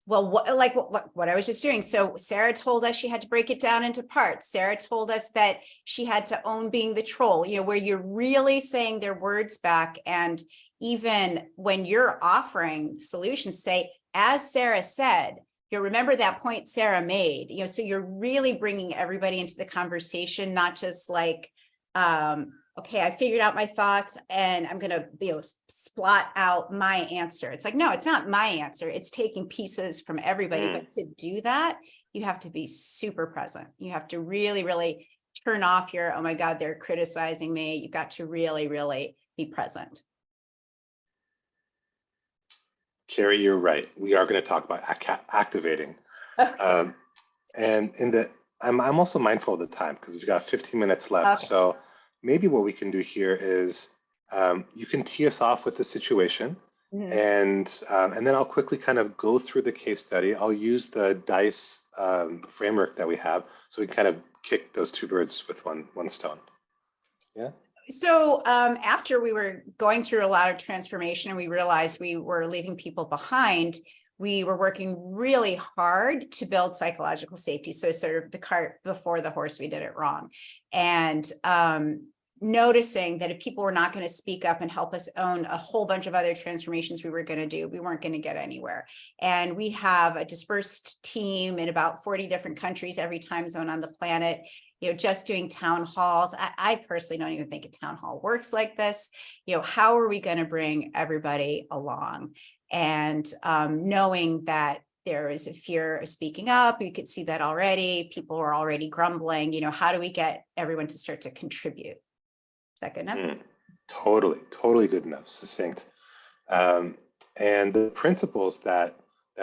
well, what I was just doing. So Sarah told us she had to break it down into parts. Sarah told us that she had to own being the troll, where you're really saying their words back. And even when you're offering solutions, say, as Sarah said, remember that point Sarah made, so you're really bringing everybody into the conversation, not just like, okay, I figured out my thoughts and I'm going to, splot out my answer. It's like, no, it's not my answer. It's taking pieces from everybody. But to do that, you have to be super present. You have to really, really turn off your, oh my God, they're criticizing me. You've got to really, really be present. Carrie, you're right. We are going to talk about activating. Okay. And I'm also mindful of the time because we've got 15 minutes left. Okay. So maybe what we can do here is you can tee us off with the situation, and then I'll quickly kind of go through the case study. I'll use the DICE framework that we have, so we can kind of kick those 2 birds with one stone. Yeah. So after we were going through a lot of transformation and we realized we were leaving people behind, we were working really hard to build psychological safety. So sort of the cart before the horse, we did it wrong. And noticing that if people were not going to speak up and help us own a whole bunch of other transformations we were going to do, we weren't going to get anywhere. And we have a dispersed team in about 40 different countries, every time zone on the planet, just doing town halls. I personally don't even think a town hall works like this. How are we going to bring everybody along? And knowing that there is a fear of speaking up, you could see that already. People are already grumbling. How do we get everyone to start to contribute? Is that good enough? Totally good enough. Succinct. And the principles that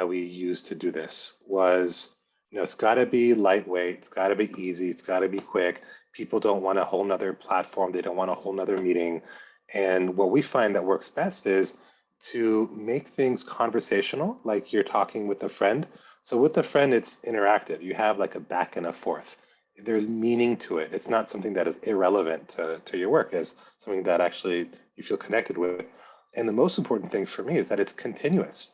we used to do this was, it's got to be lightweight. It's got to be easy. It's got to be quick. People don't want a whole nother platform. They don't want a whole nother meeting. And what we find that works best is to make things conversational, like you're talking with a friend. So with a friend, it's interactive. You have like a back and a forth. there's meaning to it. It's not something that is irrelevant to your work. It's something that actually you feel connected with. And the most important thing for me is that it's continuous.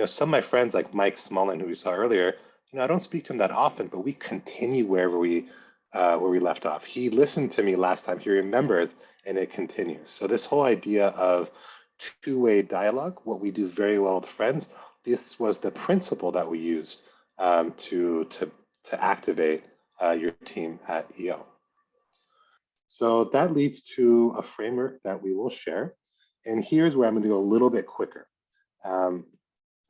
Some of my friends like Mike Smolin, who we saw earlier, I don't speak to him that often, but we continue where we left off. He listened to me last time, he remembers, and it continues. So this whole idea of two-way dialogue, what we do very well with friends, this was the principle that we used to activate your team at EO. So that leads to a framework that we will share. And here's where I'm going to go a little bit quicker,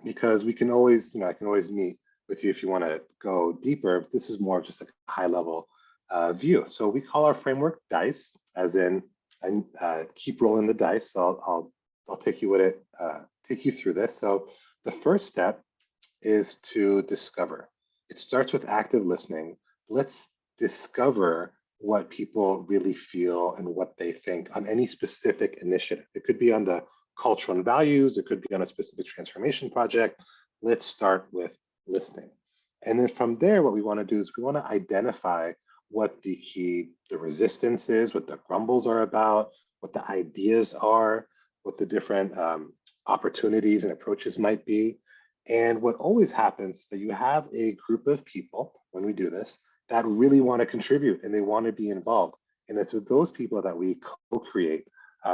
because we can always, I can always meet with you if you want to go deeper. This is more just a high level view. So we call our framework DICE, as in keep rolling the dice. So I'll take you through this. So the first step is to discover. It starts with active listening. Let's discover what people really feel and what they think on any specific initiative. It could be on the cultural and values. It could be on a specific transformation project. Let's start with listening. And then from there, what we want to do is we want to identify what the resistance is, what the grumbles are about, what the ideas are, what the different opportunities and approaches might be. And what always happens is that you have a group of people, when we do this, that really want to contribute and they want to be involved. And it's with those people that we co-create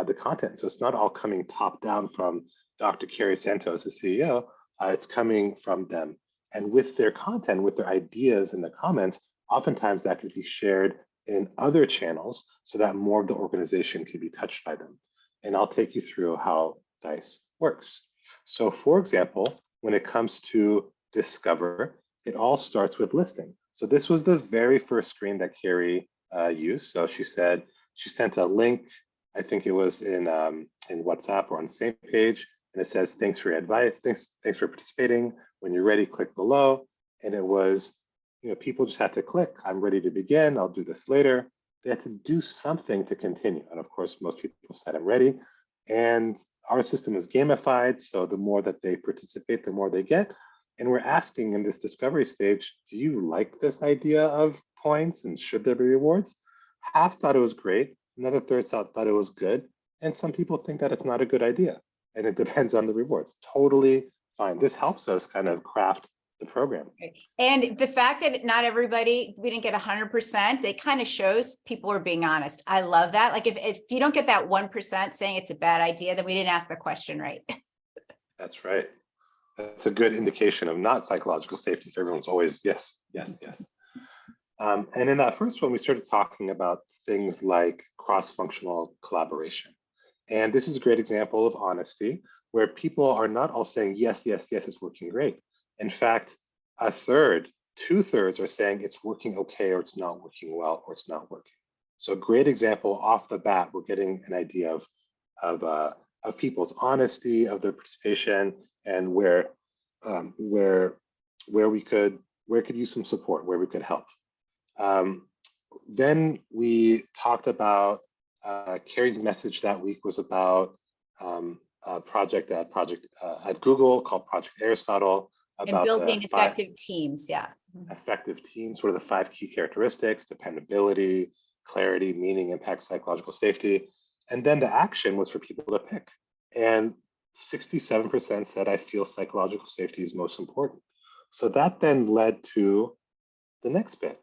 the content. So it's not all coming top down from Dr. Carrie Santos, the CEO, it's coming from them. And with their content, with their ideas in the comments, oftentimes that could be shared in other channels so that more of the organization can be touched by them. And I'll take you through how DICE works. So for example, when it comes to discover, it all starts with listening. So this was the very first screen that Carrie used. So she said, she sent a link, I think it was in WhatsApp or on the same page, and it says, thanks for your advice, thanks for participating. When you're ready, click below. And it was, people just had to click, I'm ready to begin, I'll do this later. They had to do something to continue. And of course, most people said, I'm ready. And our system is gamified, so the more that they participate, the more they get. And we're asking in this discovery stage, do you like this idea of points and should there be rewards? Half thought it was great, another third thought it was good, and some people think that it's not a good idea. And it depends on the rewards. Totally fine. This helps us kind of craft the program. And the fact that not everybody, we didn't get 100%, it kind of shows people are being honest. I love that. Like if you don't get that 1% saying it's a bad idea, then we didn't ask the question right. That's right. That's a good indication of not psychological safety. So everyone's always yes, yes, yes. And in that first one, we started talking about things like cross-functional collaboration. And this is a great example of honesty, where people are not all saying, yes, yes, yes, it's working great. In fact, a third, 2/3 are saying it's working okay, or it's not working well, or it's not working. So great example off the bat, we're getting an idea of people's honesty, of their participation, and where we could use some support, where we could help. Then we talked about Carrie's message that week was about a project at Google called Project Aristotle. And building effective teams, yeah. Effective teams, what are the 5 key characteristics? Dependability, clarity, meaning, impact, psychological safety. And then the action was for people to pick. And 67% said, I feel psychological safety is most important. So that then led to the next bit.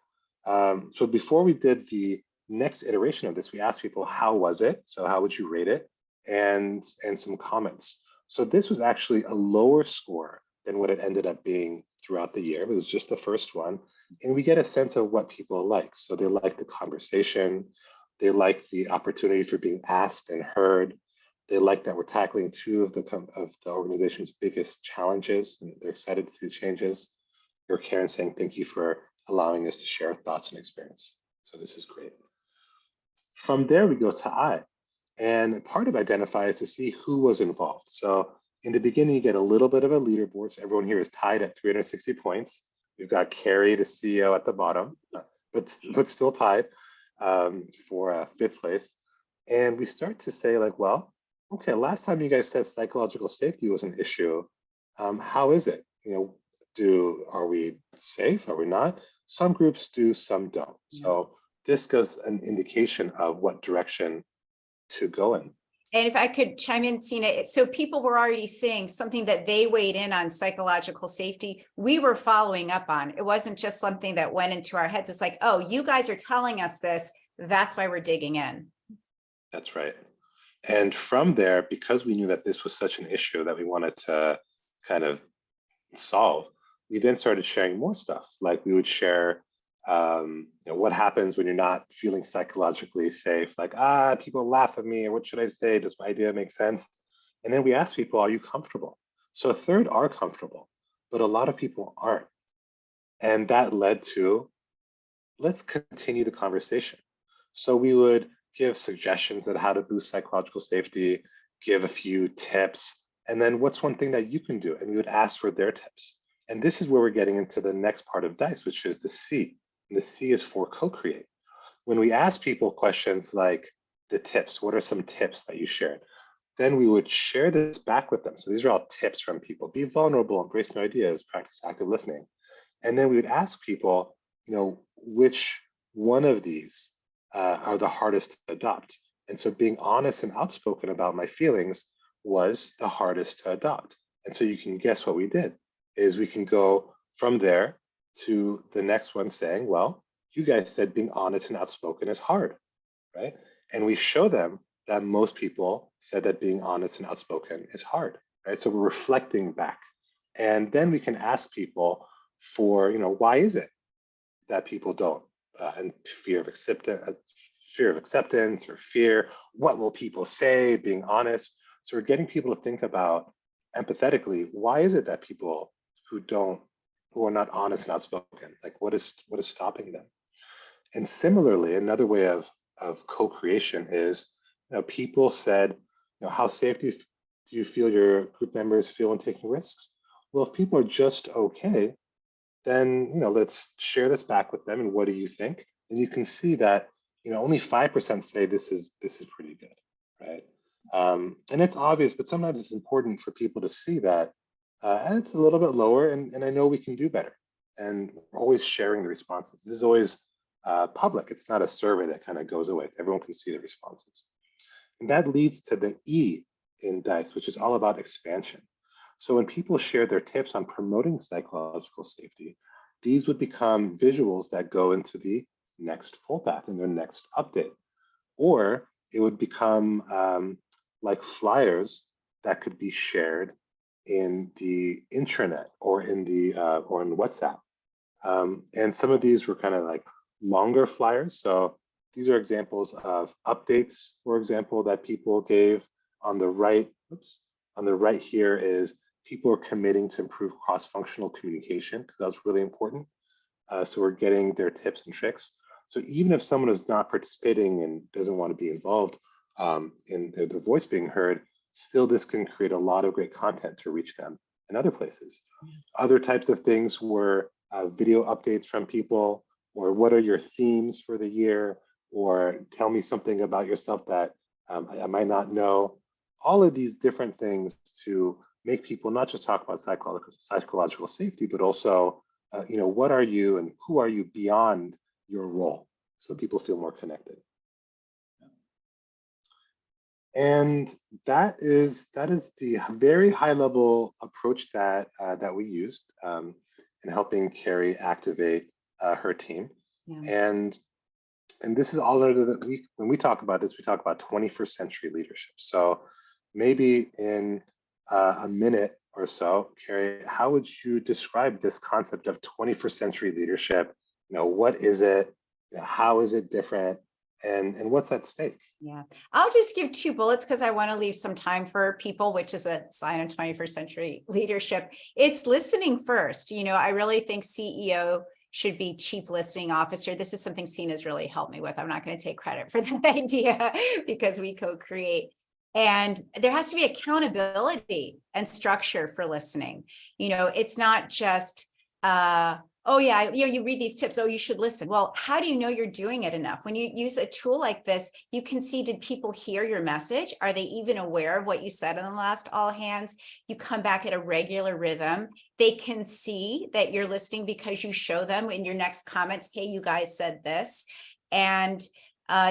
So before we did the next iteration of this, we asked people, how was it? So how would you rate it? And some comments. So this was actually a lower score than what it ended up being throughout the year. It was just the first one. And we get a sense of what people like. So they like the conversation. They like the opportunity for being asked and heard. They like that we're tackling 2 of the organization's biggest challenges, and they're excited to see the changes. You're Karen saying, thank you for allowing us to share thoughts and experience. So this is great. From there, we go to I. And part of identify is to see who was involved. So in the beginning, you get a little bit of a leaderboard. So everyone here is tied at 360 points. We've got Carrie, the CEO, at the bottom, but still tied for 5th place. And we start to say, like, well, okay, last time you guys said psychological safety was an issue. How is it? Are we safe? Are we not? Some groups do, some don't. So this gives an indication of what direction to go in. And if I could chime in, Sina, so people were already saying something that they weighed in on psychological safety. We were following up on. It wasn't just something that went into our heads. It's like, oh, you guys are telling us this. That's why we're digging in. That's right. And from there, because we knew that this was such an issue that we wanted to kind of solve, we then started sharing more stuff. Like we would share what happens when you're not feeling psychologically safe, like, people laugh at me, or what should I say? Does my idea make sense? And then we ask people, are you comfortable? So a third are comfortable, but a lot of people aren't. And that led to, let's continue the conversation. So we would give suggestions on how to boost psychological safety, give a few tips, and then what's one thing that you can do? And we would ask for their tips. And this is where we're getting into the next part of DICE, which is the C. And the C is for co-create. When we ask people questions like the tips, what are some tips that you shared? Then we would share this back with them. So these are all tips from people. Be vulnerable, embrace new ideas, practice active listening. And then we would ask people, which one of these are the hardest to adopt? And so being honest and outspoken about my feelings was the hardest to adopt. And so you can guess what we did is we can go from there to the next one saying, well, you guys said being honest and outspoken is hard, right? And we show them that most people said that being honest and outspoken is hard, right? So we're reflecting back. And then we can ask people for, why is it that people don't? And fear of acceptance or fear, what will people say, being honest. So we're getting people to think about empathetically, why is it that people who are not honest and outspoken, like what is stopping them? And similarly, another way of co-creation is, people said, how safe do you feel your group members feel when taking risks? Well, if people are just okay, then let's share this back with them. And what do you think? And you can see that only 5% say this is pretty good, right? And it's obvious, but sometimes it's important for people to see that it's a little bit lower, and I know we can do better. And we're always sharing the responses. This is always public. It's not a survey that kind of goes away. Everyone can see the responses. And that leads to the E in DICE, which is all about expansion. So when people share their tips on promoting psychological safety, these would become visuals that go into the next Pullpath in their next update. Or it would become like flyers that could be shared in the intranet or in WhatsApp. And some of these were kind of like longer flyers. So these are examples of updates, for example, that people gave. On the right. On the right here is people are committing to improve cross-functional communication, because that's really important. So we're getting their tips and tricks. So even if someone is not participating and doesn't want to be involved in their voice being heard, still this can create a lot of great content to reach them in other places. Other types of things were video updates from people, or what are your themes for the year, or tell me something about yourself that I might not know. All of these different things to make people not just talk about psychological safety, but also, what are you and who are you beyond your role, so people feel more connected. And that is the very high level approach that we used in helping Carrie activate her team. Yeah. And this is all under that when we talk about this, we talk about 21st century leadership. So maybe in a minute or so, Carrie, how would you describe this concept of 21st century leadership? What is it? How is it different? And what's at stake? Yeah, I'll just give 2 bullets because I want to leave some time for people, which is a sign of 21st century leadership. It's listening first. I really think CEO should be chief listening officer. This is something Sina's really helped me with. I'm not going to take credit for that idea because we co-create. And there has to be accountability and structure for listening. It's not just Oh yeah, you read these tips. Oh, you should listen. Well, how do you know you're doing it enough? When you use a tool like this, you can see, did people hear your message? Are they even aware of what you said in the last all hands? You come back at a regular rhythm. They can see that you're listening because you show them in your next comments, hey, you guys said this. And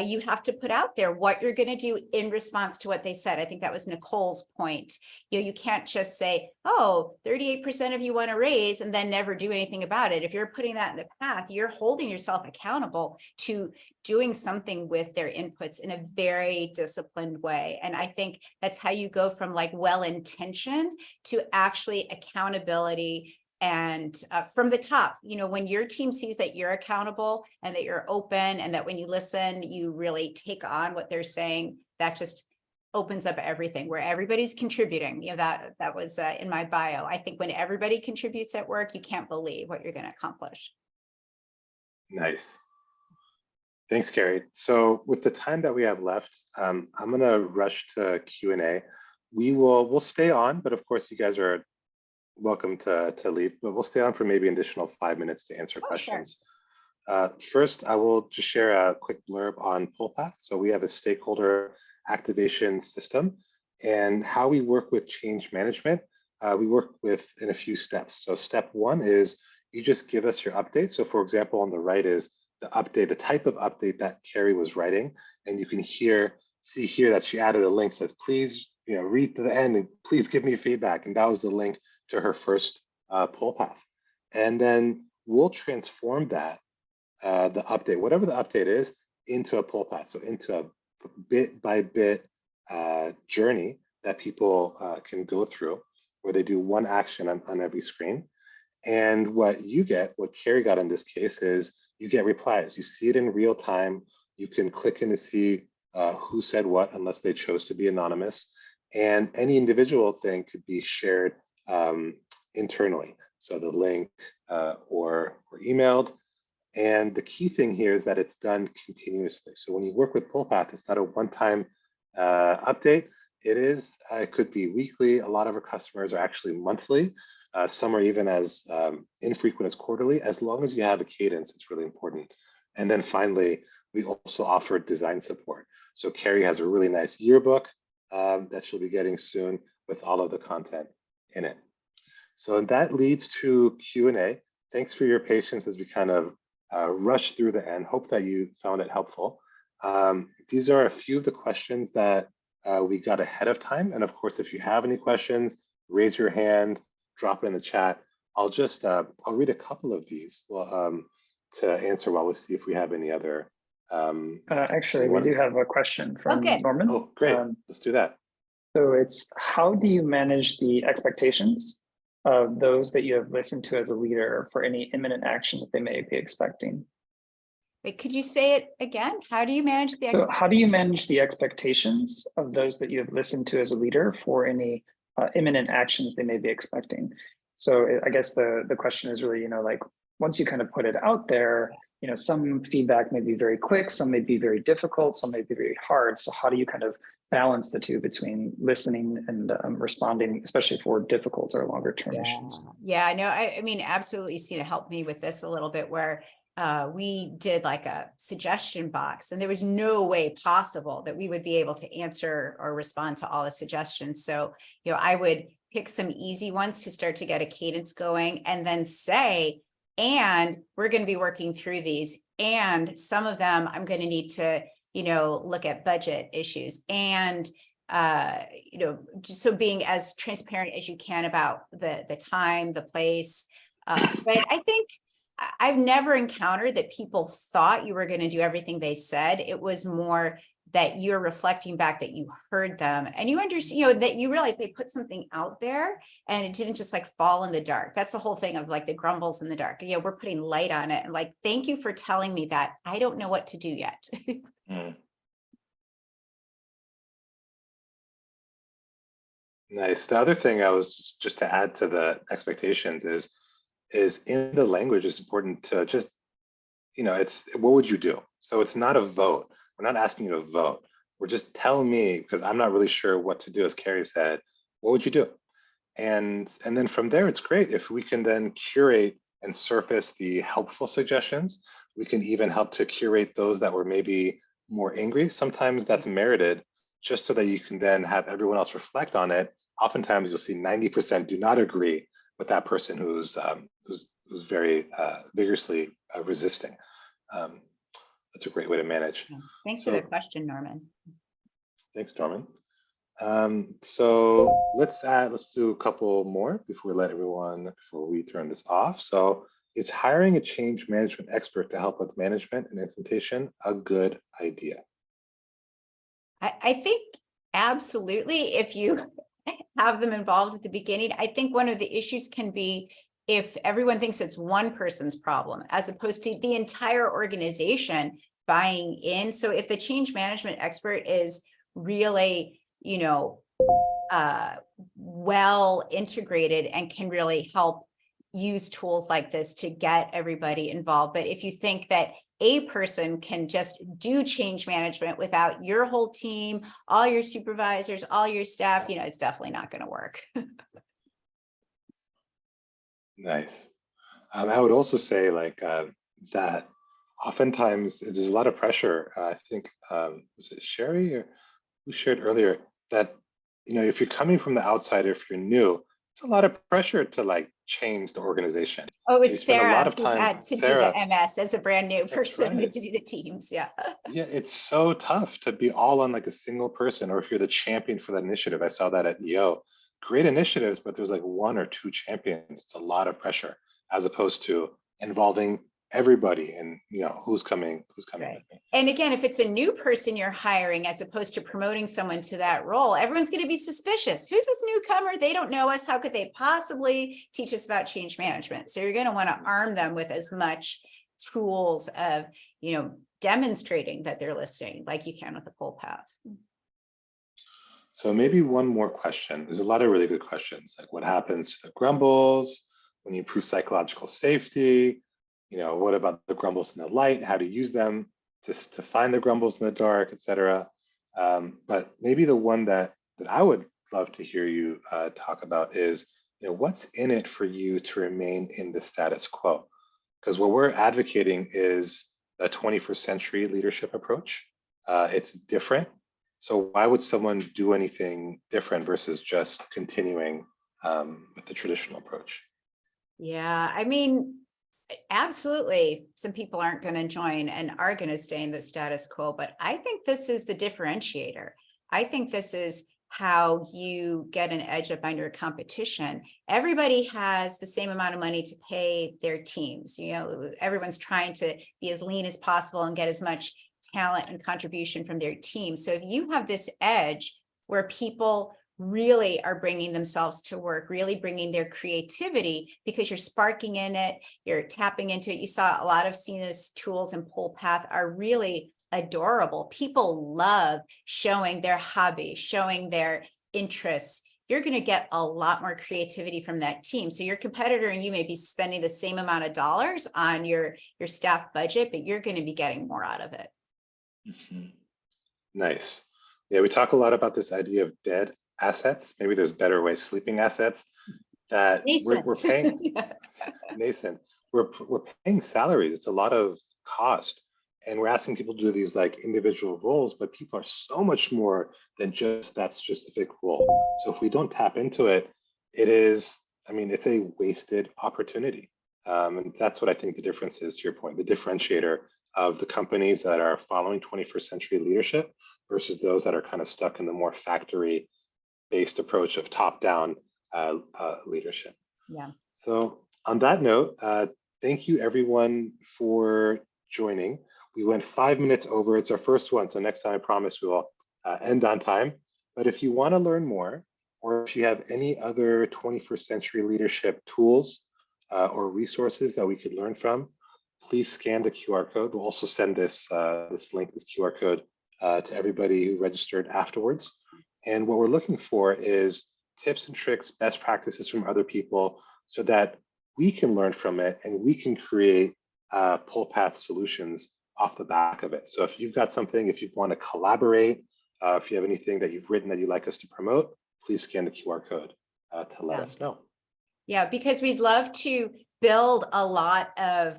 you have to put out there what you're going to do in response to what they said. I think that was Nicole's point. You can't just say, oh, 38% of you want to raise and then never do anything about it. If you're putting that in the path, you're holding yourself accountable to doing something with their inputs in a very disciplined way. And I think that's how you go from like well-intentioned to actually accountability. And from the top, when your team sees that you're accountable and that you're open and that when you listen, you really take on what they're saying, that just opens up everything where everybody's contributing. That was in my bio. I think when everybody contributes at work, you can't believe what you're going to accomplish. Nice. Thanks, Carrie. So with the time that we have left, I'm going to rush to Q&A. We'll stay on, but of course you guys are welcome to leave, but we'll stay on for maybe an additional 5 minutes to answer questions. Sure. First, I will just share a quick blurb on Pullpath. So we have a stakeholder activation system, and how we work with change management, we work with in a few steps. So step one is you just give us your update. So for example, on the right is the update, the type of update that Carrie was writing, and you can see here that she added a link that says, please read to the end and please give me feedback. And that was the link to her first Pullpath. And then we'll transform that, the update, whatever the update is, into a Pullpath. So into a bit by bit journey that people can go through, where they do one action on every screen. And what Carrie got in this case is you get replies. You see it in real time. You can click in to see who said what, unless they chose to be anonymous. And any individual thing could be shared internally. So the link or emailed. And the key thing here is that it's done continuously. So when you work with Pullpath, it's not a one-time update. It could be weekly. A lot of our customers are actually monthly. Some are even as infrequent as quarterly. As long as you have a cadence, it's really important. And then finally, we also offer design support. So Carrie has a really nice yearbook that she'll be getting soon with all of the content in it. So that leads to Q&A. Thanks for your patience as we kind of rush through the end. Hope that you found it helpful. These are a few of the questions that we got ahead of time. And of course, if you have any questions, raise your hand, drop it in the chat. I'll read a couple of these to answer while we see if we have any other. Actually, we do have a question from Norman. Oh, great. Let's do that. So it's, how do you manage the expectations of those that you have listened to as a leader for any imminent actions they may be expecting? Wait, could you say it again? How do you manage the So how do you manage the expectations of those that you have listened to as a leader for any imminent actions they may be expecting? So I guess the question is really, like, once you kind of put it out there, some feedback may be very quick, some may be very difficult, some may be very hard. So how do you kind of balance the two between listening and responding, especially for difficult or longer term issues? Yeah, no, I mean, absolutely. Sina helped me with this a little bit, where we did like a suggestion box, and there was no way possible that we would be able to answer or respond to all the suggestions. So, I would pick some easy ones to start to get a cadence going, and then say, and we're going to be working through these, and some of them I'm going to need to look at budget issues, and just so being as transparent as you can about the time, the place. But I think I've never encountered that people thought you were going to do everything they said. It was more that you're reflecting back that you heard them, and you understand, that you realize they put something out there and it didn't just like fall in the dark. That's the whole thing of like the grumbles in the dark. We're putting light on it, and like, thank you for telling me that. I don't know what to do yet. Nice. The other thing I was just to add to the expectations is in the language, it's important to just, it's what would you do? So it's not a vote. We're not asking you to vote. We're just telling me, because I'm not really sure what to do, as Carrie said, what would you do? And then from there, it's great if we can then curate and surface the helpful suggestions. We can even help to curate those that were maybe more angry. Sometimes that's merited, just so that you can then have everyone else reflect on it. Oftentimes you'll see 90% do not agree with that person who's very vigorously resisting. That's a great way to manage. Thanks for the question, Norman. Thanks, Norman. So let's do a couple more before we turn this off. So, is hiring a change management expert to help with management and implementation a good idea? I think absolutely, if you have them involved at the beginning. I think one of the issues can be if everyone thinks it's one person's problem, as opposed to the entire organization buying in. So if the change management expert is really, well integrated and can really help use tools like this to get everybody involved. But if you think that a person can just do change management without your whole team, all your supervisors, all your staff, it's definitely not going to work. Nice. I would also say that oftentimes there's a lot of pressure. I think, was it Sherry or who shared earlier that, if you're coming from the outside, or if you're new, it's a lot of pressure to change the organization. Oh, it was you spend Sarah a lot of who time, had to Sarah, do the MS as a brand new person right. to do the teams. Yeah. Yeah, it's so tough to be all on a single person, or if you're the champion for that initiative. I saw that at EO. Great initiatives, but there's one or two champions. It's a lot of pressure, as opposed to involving everybody and who's coming Right. with me. And again, if it's a new person you're hiring, as opposed to promoting someone to that role, everyone's going to be suspicious. Who's this newcomer? They don't know us. How could they possibly teach us about change management? So you're going to want to arm them with as much tools of, demonstrating that they're listening, like you can with the Pullpath. So maybe one more question. There's a lot of really good questions, like what happens to the grumbles when you improve psychological safety? What about the grumbles in the light? How to use them to find the grumbles in the dark, etc. But maybe the one that I would love to hear you talk about is, what's in it for you to remain in the status quo? Because what we're advocating is a 21st century leadership approach. It's different. So why would someone do anything different versus just continuing with the traditional approach? Yeah, absolutely. Some people aren't going to join and are going to stay in the status quo, but I think this is the differentiator. I think this is how you get an edge up on your competition. Everybody has the same amount of money to pay their teams. Everyone's trying to be as lean as possible and get as much talent and contribution from their team. So if you have this edge where people really are bringing themselves to work, really bringing their creativity, because you're sparking in it, you're tapping into it. You saw a lot of Sina's tools and Pullpath are really adorable. People love showing their hobby, showing their interests. You're going to get a lot more creativity from that team. So your competitor and you may be spending the same amount of dollars on your staff budget, but you're going to be getting more out of it. Mm-hmm. Nice. Yeah, we talk a lot about this idea of dead assets. Maybe there's better ways, sleeping assets that we're paying. Yeah. Nascent. We're paying salaries. It's a lot of cost, and we're asking people to do these individual roles. But people are so much more than just that specific role. So if we don't tap into it, it's a wasted opportunity. And that's what I think the difference is. To your point, the differentiator of the companies that are following 21st century leadership versus those that are kind of stuck in the more factory-based approach of top-down leadership. Yeah. So on that note, thank you everyone for joining. We went 5 minutes over. It's our first one, so next time I promise we will end on time. But if you want to learn more, or if you have any other 21st century leadership tools or resources that we could learn from, please scan the QR code. We'll also send this link, this QR code, to everybody who registered afterwards. And what we're looking for is tips and tricks, best practices from other people, so that we can learn from it and we can create Pullpath solutions off the back of it. So if you've got something, if you want to collaborate, if you have anything that you've written that you'd like us to promote, please scan the QR code to let us know. Yeah, because we'd love to build a lot of,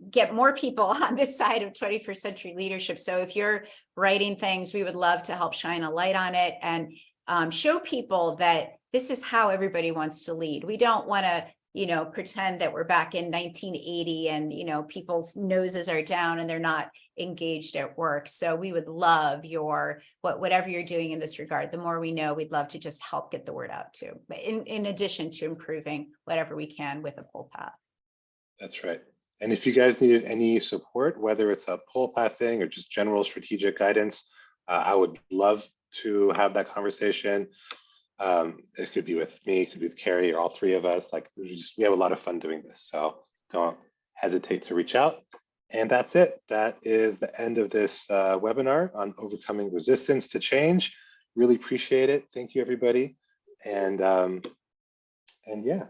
get more people on this side of 21st century leadership. So if you're writing things, we would love to help shine a light on it and show people that this is how everybody wants to lead. We don't want to, pretend that we're back in 1980 and, people's noses are down and they're not engaged at work. So we would love whatever you're doing in this regard. The more we know, we'd love to just help get the word out too. But in addition to improving whatever we can with a Pullpath. That's right. And if you guys needed any support, whether it's a Pullpath thing or just general strategic guidance, I would love to have that conversation. It could be with me, it could be with Carrie, or all three of us. Like, we have a lot of fun doing this. So don't hesitate to reach out. And that's it. That is the end of this webinar on overcoming resistance to change. Really appreciate it. Thank you, everybody. And yeah,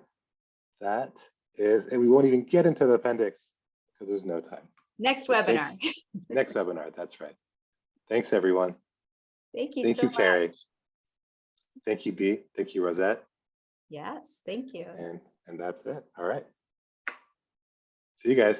that is, and we won't even get into the appendix because there's no time. Next webinar. Next webinar, that's right. Thanks, everyone. Thank you Thank so you, much. Carrie. Thank you, B. Thank you, Rosette. Yes, thank you. And that's it. All right. See you guys.